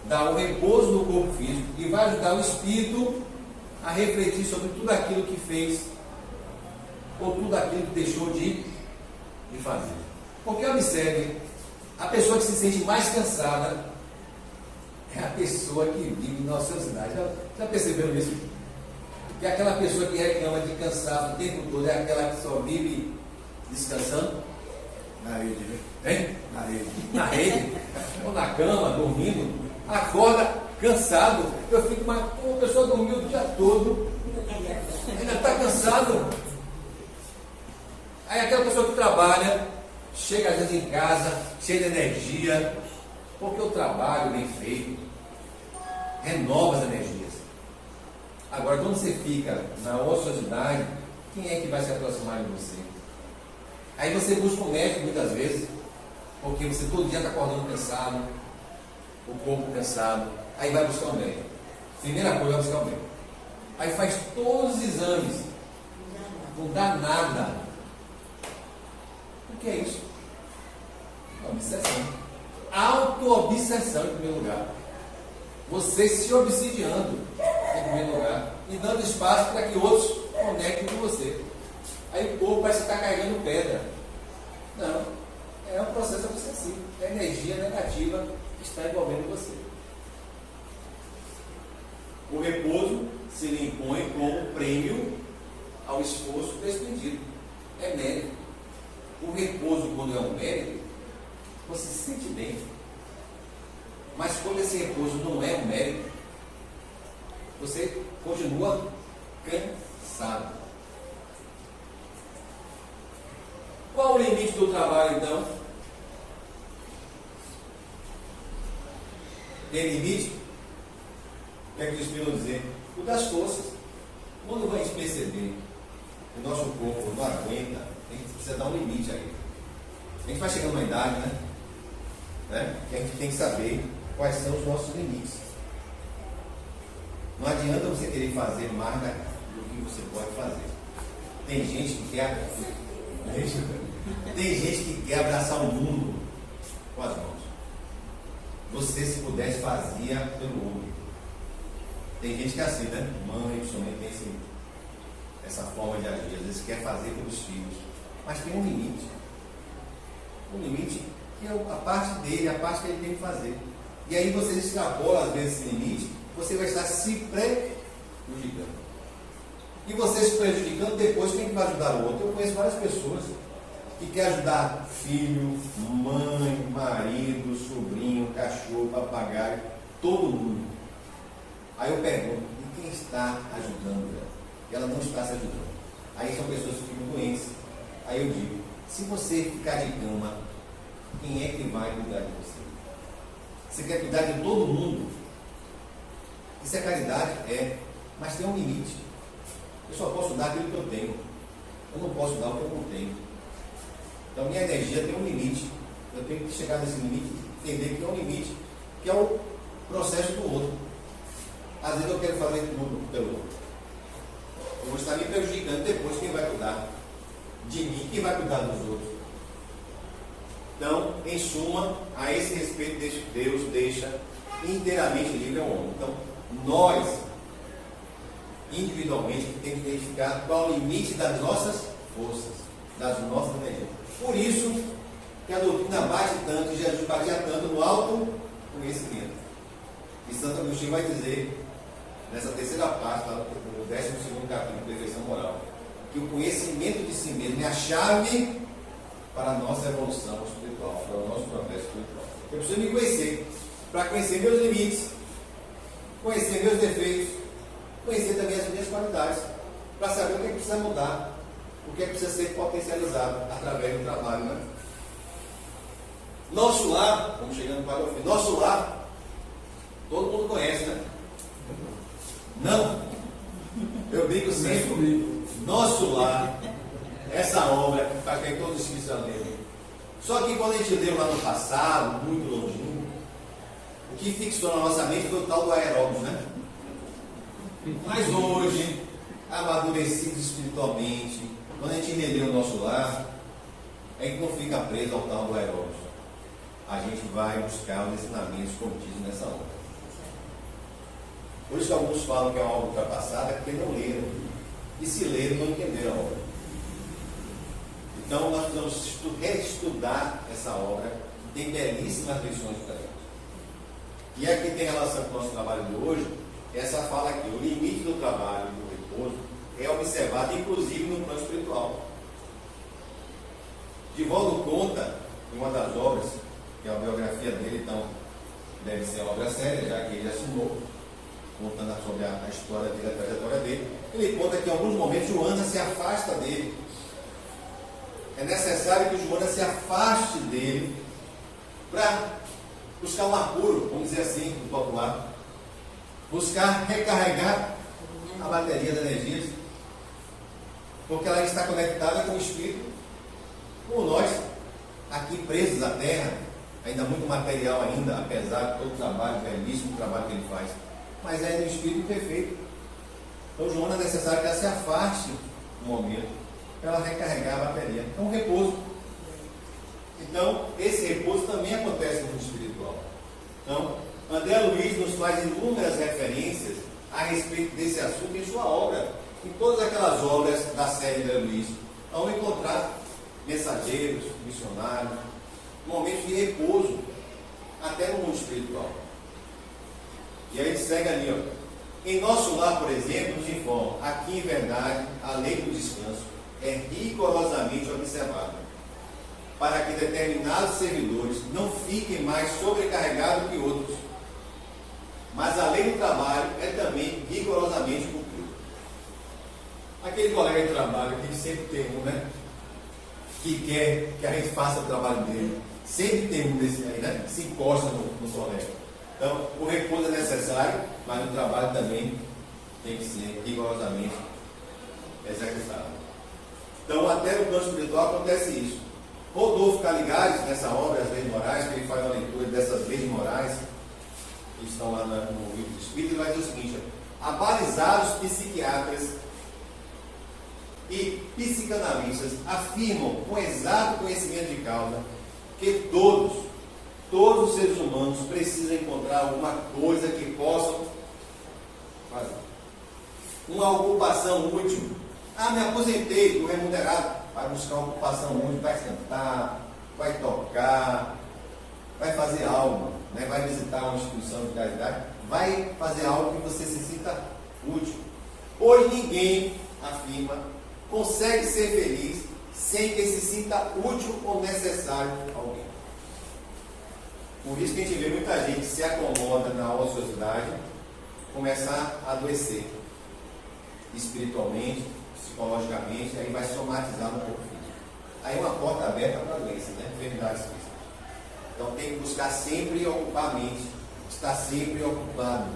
dar um repouso no corpo físico e vai ajudar o espírito a refletir sobre tudo aquilo que fez ou tudo aquilo que deixou de fazer. Porque observe, a pessoa que se sente mais cansada é a pessoa que vive na ociosidade. Já perceberam isso? Que aquela pessoa que reclama de cansaço o tempo todo é aquela que só vive descansando? Na rede, né? Hein? Na rede. Na rede, ou na cama, dormindo, acorda cansado. Eu fico, mas a pessoa dormiu o dia todo, ainda está cansado. Aí aquela pessoa que trabalha, chega às vezes em casa, cheia de energia, porque o trabalho bem feito renova as energias. Agora, quando você fica na ociosidade, quem é que vai se aproximar de você? Aí você busca um médico muitas vezes, porque você todo dia está acordando cansado, o corpo cansado, aí vai buscar um médico. Primeira coisa, vai buscar um médico. Aí faz todos os exames, não dá nada. O que é isso? Obsessão. Auto-obsessão em primeiro lugar. Você se obsidiando em primeiro lugar e dando espaço para que outros conectem com você. Aí o corpo parece estar carregando pedra. Não, é um processo obsessivo. É energia negativa que está envolvendo você. O repouso se lhe impõe como prêmio ao esforço desprendido. É mérito. O repouso, quando é um mérito, você se sente bem. Mas quando esse repouso não é um mérito, você continua cansado. Qual o limite do trabalho, então? Tem limite? O que é que os Espíritos dizer? O das forças. Quando vai perceber que o nosso corpo não aguenta, a gente precisa dar um limite aí. A gente vai chegando numa idade, né? Que a gente tem que saber quais são os nossos limites. Não adianta você querer fazer mais do que você pode fazer. Tem gente que quer abraçar o mundo com as mãos. Você, se pudesse, fazia pelo outro. Tem gente que é assim, né? Mãe, principalmente, tem essa forma de agir. Às vezes quer fazer pelos filhos. Mas tem um limite. Um limite que é a parte dele, a parte que ele tem que fazer. E aí você extrapola, às vezes, esse limite, você vai estar se prejudicando. E você se prejudicando, depois quem vai ajudar o outro? Eu conheço várias pessoas que querem ajudar filho, mãe, marido, sobrinho, cachorro, papagaio, todo mundo. Aí eu pergunto, e quem está ajudando ela? E ela não está se ajudando. Aí são pessoas que ficam doentes. Aí eu digo, se você ficar de cama, quem é que vai cuidar de você? Você quer cuidar de todo mundo? Isso é caridade? É. Mas tem um limite. Eu só posso dar aquilo que eu tenho. Eu não posso dar o que eu não tenho. Então minha energia tem um limite. Eu tenho que chegar nesse limite, entender que é um limite, que é o processo do outro. Às vezes eu quero fazer tudo pelo outro. Eu vou estar me prejudicando depois. Quem vai cuidar de mim? Quem vai cuidar dos outros? Então, em suma, a esse respeito, Deus deixa inteiramente livre ao homem. Então, nós, individualmente, temos que identificar qual o limite das nossas forças, das nossas energias. Por isso que a doutrina bate tanto, Jesus batia tanto no autoconhecimento. E Santo Agostinho vai dizer, nessa terceira parte, lá no 12º capítulo, Perfeição Moral, que o conhecimento de si mesmo é a chave para a nossa evolução espiritual, para o nosso progresso espiritual. Eu preciso me conhecer, para conhecer meus limites, conhecer meus defeitos, conhecer também as minhas qualidades, para saber o que é que precisa mudar, o que é que precisa ser potencializado através do trabalho, né? Nosso lar, vamos chegando para o fim, nosso lar, todo mundo conhece, né? Não, eu brinco sempre, nosso lar, essa obra que faz que todos os espíritos já leram. Só que quando a gente leu lá no passado, muito longínquo, o que fixou na nossa mente foi o tal do aeróbio, né? Mas hoje, amadurecidos espiritualmente, quando a gente releu o nosso lar, a gente não fica preso ao tal do aeróbio. A gente vai buscar os ensinamentos contidos nessa obra. Por isso que alguns falam que é uma obra ultrapassada, porque não leram. E se leram, não entenderam a obra. Então nós precisamos reestudar essa obra, que tem belíssimas lições para a gente. E aqui tem relação com o nosso trabalho de hoje, essa fala aqui, o limite do trabalho e do repouso é observado inclusive no plano espiritual. Divaldo conta em uma das obras, que é a biografia dele, então deve ser uma obra séria, já que ele assinou, contando sobre a história dele, a trajetória dele. Ele conta que em alguns momentos Joana se afasta dele. É necessário que Joana se afaste dele para buscar um apuro, vamos dizer assim, no popular. Buscar recarregar a bateria de energias. Porque ela está conectada com o Espírito, como nós, aqui presos à Terra, ainda muito material ainda, apesar de todo o trabalho, belíssimo trabalho que ele faz. Mas é no Espírito perfeito. Então Joana é necessário que ela se afaste um momento, para ela recarregar a bateria. É um repouso. Então, esse repouso também acontece no mundo espiritual. Então, André Luiz nos faz inúmeras referências a respeito desse assunto em sua obra. Em todas aquelas obras da série André Luiz, vão encontrar mensageiros, missionários, momentos de repouso, até no mundo espiritual. E aí ele segue ali, ó. Em nosso lar, por exemplo, nos informa, aqui em verdade, a lei do descanso é rigorosamente observada, para que determinados servidores não fiquem mais sobrecarregados que outros. Mas a lei do trabalho é também rigorosamente cumprida. Aquele colega de trabalho que sempre tem um, né? Que quer que a gente faça o trabalho dele. Sempre tem um desse aí, né? Que se encosta no colega. Então, o repouso é necessário, mas o trabalho também tem que ser rigorosamente executado. Então, até no plano espiritual acontece isso. Rodolfo Caligares, nessa obra, As Leis Morais, que ele faz uma leitura dessas leis morais, que estão lá no livro do Espírito, ele vai dizer o seguinte: abalizados psiquiatras e psicanalistas afirmam, com exato conhecimento de causa, que todos os seres humanos precisam encontrar alguma coisa que possam fazer. Uma ocupação útil. Ah, me aposentei, estou remunerado. Vai buscar uma ocupação útil, vai sentar, vai tocar, vai fazer algo, né? Vai visitar uma instituição de caridade, vai fazer algo que você se sinta útil. Hoje ninguém, afirma, consegue ser feliz sem que se sinta útil ou necessário a alguém. Por isso que a gente vê muita gente que se acomoda na ociosidade, começar a adoecer espiritualmente, psicologicamente, aí vai somatizar no corpo físico. Aí é uma porta aberta para a doença, né? Enfermidades físicas. Então tem que buscar sempre ocupar a mente, estar sempre ocupado,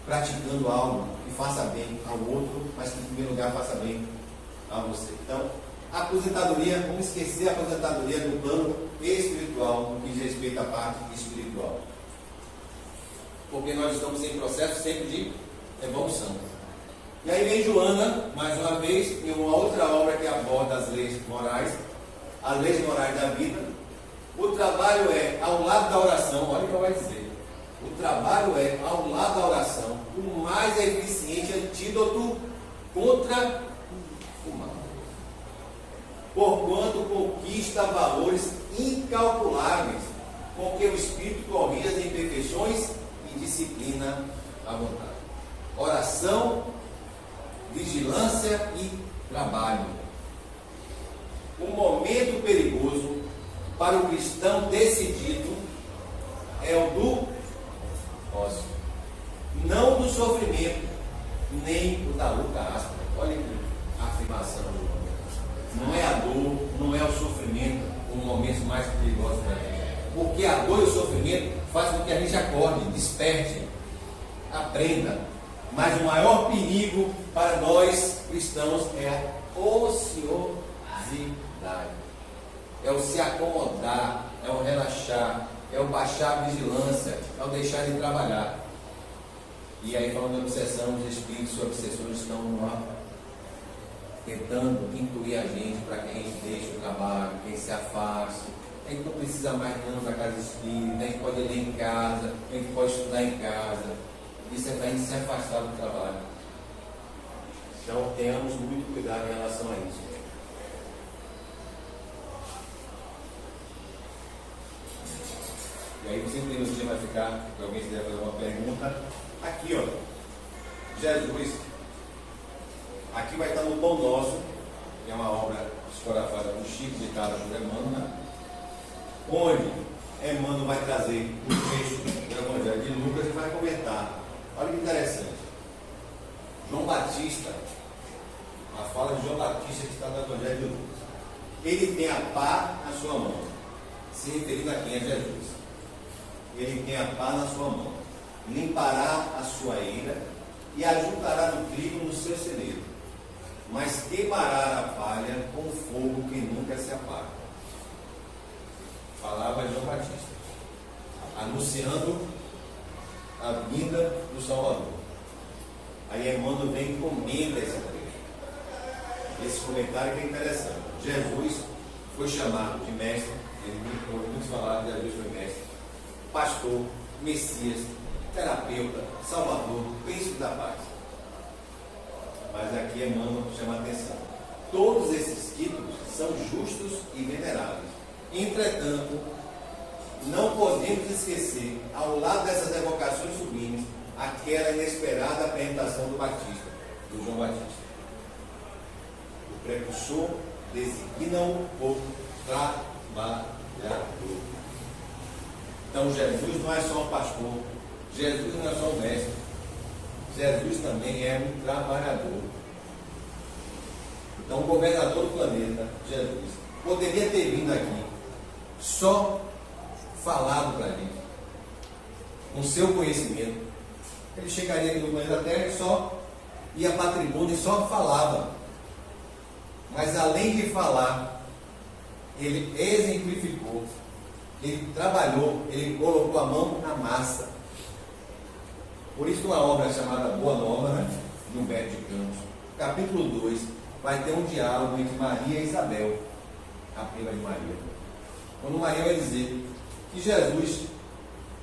praticando algo que faça bem ao outro, mas que em primeiro lugar faça bem a você. Então, a aposentadoria, vamos esquecer a aposentadoria do plano espiritual, no que diz respeito à parte espiritual. Porque nós estamos em processo sempre de evolução. E aí vem Joana, mais uma vez, em uma outra obra que aborda as leis morais da vida. O trabalho é ao lado da oração, olha o que ela vai dizer. O trabalho é ao lado da oração o mais eficiente antídoto contra o mal. Porquanto conquista valores incalculáveis, com que o espírito corrige as imperfeições e disciplina vontade. Oração, vigilância e trabalho. Um momento perigoso para o cristão decidido é o do ócio, não do sofrimento, nem o da luta áspera. Olha aqui a afirmação do homem. Não é a dor, não é o sofrimento o momento mais perigoso para a gente, porque a dor e o sofrimento fazem com que a gente acorde, desperte, aprenda. Mas o maior perigo para nós cristãos é a ociosidade. É o se acomodar, é o relaxar, é o baixar a vigilância, é o deixar de trabalhar. E aí, falando de obsessão, os espíritos obsessores estão tentando incluir a gente para que a gente deixe o trabalho, que a gente se afaste. A gente não precisa mais não da casa espírita, a gente pode ler em casa, a gente pode estudar em casa. Isso é para a gente se afastar do trabalho. Então tenhamos muito cuidado em relação a isso. E aí, sempre no dia vai ficar, se alguém quiser fazer uma pergunta, aqui ó, Jesus, aqui vai estar no Pão Nosso, que é uma obra psicografada por Chico, ditada por Emmanuel, né? Onde Emmanuel vai trazer o trecho do Evangelho de Lucas e vai comentar. Olha que interessante. João Batista, a fala de João Batista que está no Evangelho de Lucas. Ele tem a pá na sua mão, se referindo a quem é Jesus. Ele tem a pá na sua mão, limpará a sua eira e ajuntará do trigo no seu celeiro, mas queimará a palha com fogo que nunca se apaga. Falava João Batista, anunciando a vinda do Salvador. Aí Emmanuel vem e comenta esse trecho. Esse comentário que é interessante. Jesus foi chamado de mestre, muitos falaram que Jesus foi mestre, pastor, Messias, terapeuta, Salvador, príncipe da paz. Mas aqui Emmanuel chama a atenção. Todos esses títulos são justos e veneráveis. Entretanto, não podemos esquecer, ao lado dessas evocações sublimes, aquela inesperada apresentação do Batista, do João Batista. O precursor designa-o por trabalhador. Então Jesus não é só um pastor, Jesus não é só um mestre, Jesus também é um trabalhador. Então o governador do planeta, Jesus, poderia ter vindo aqui só falado para a gente, com seu conhecimento. Ele chegaria aqui no planeta Terra e só ia para a tribuna e só falava. Mas além de falar, ele exemplificou, ele trabalhou, ele colocou a mão na massa. Por isso uma obra chamada Boa Nova, né, de Humberto de Campos, capítulo 2, vai ter um diálogo entre Maria e Isabel, a prima de Maria. Quando Maria vai dizer que Jesus,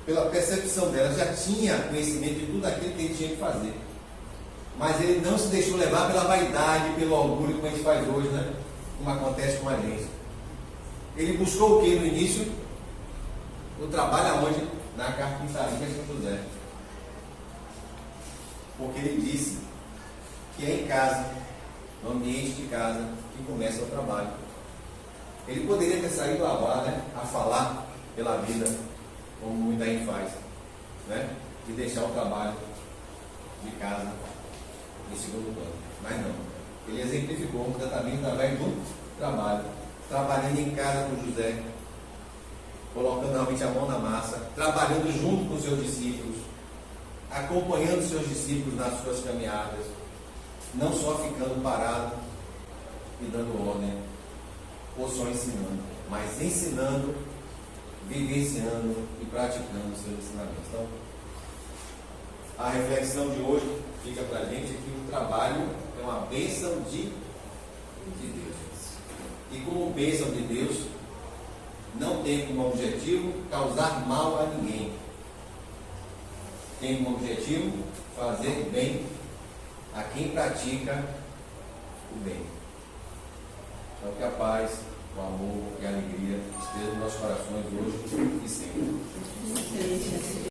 pela percepção dela, já tinha conhecimento de tudo aquilo que ele tinha que fazer. Mas ele não se deixou levar pela vaidade, pelo orgulho, como a gente faz hoje, né? Como acontece com a gente. Ele buscou o que no início? O trabalho aonde? Na carpintaria de São José. Porque ele disse que é em casa, no ambiente de casa, que começa o trabalho. Ele poderia ter saído lá, né, a falar pela vida, como muita gente faz, né? E deixar o trabalho de casa em segundo plano. Mas não. Ele exemplificou exatamente através do trabalho. Trabalhando em casa com José, colocando realmente a mão na massa, trabalhando junto com os seus discípulos, acompanhando os seus discípulos nas suas caminhadas, não só ficando parado e dando ordem, ou só ensinando, mas ensinando, vivenciando e praticando os seus ensinamentos. Então, a reflexão de hoje fica para a gente que o trabalho é uma bênção de Deus. E como bênção de Deus, não tem como objetivo causar mal a ninguém. Tem como objetivo fazer bem a quem pratica o bem. Então que a paz, o amor e a alegria estejam nos nossos corações hoje e sempre.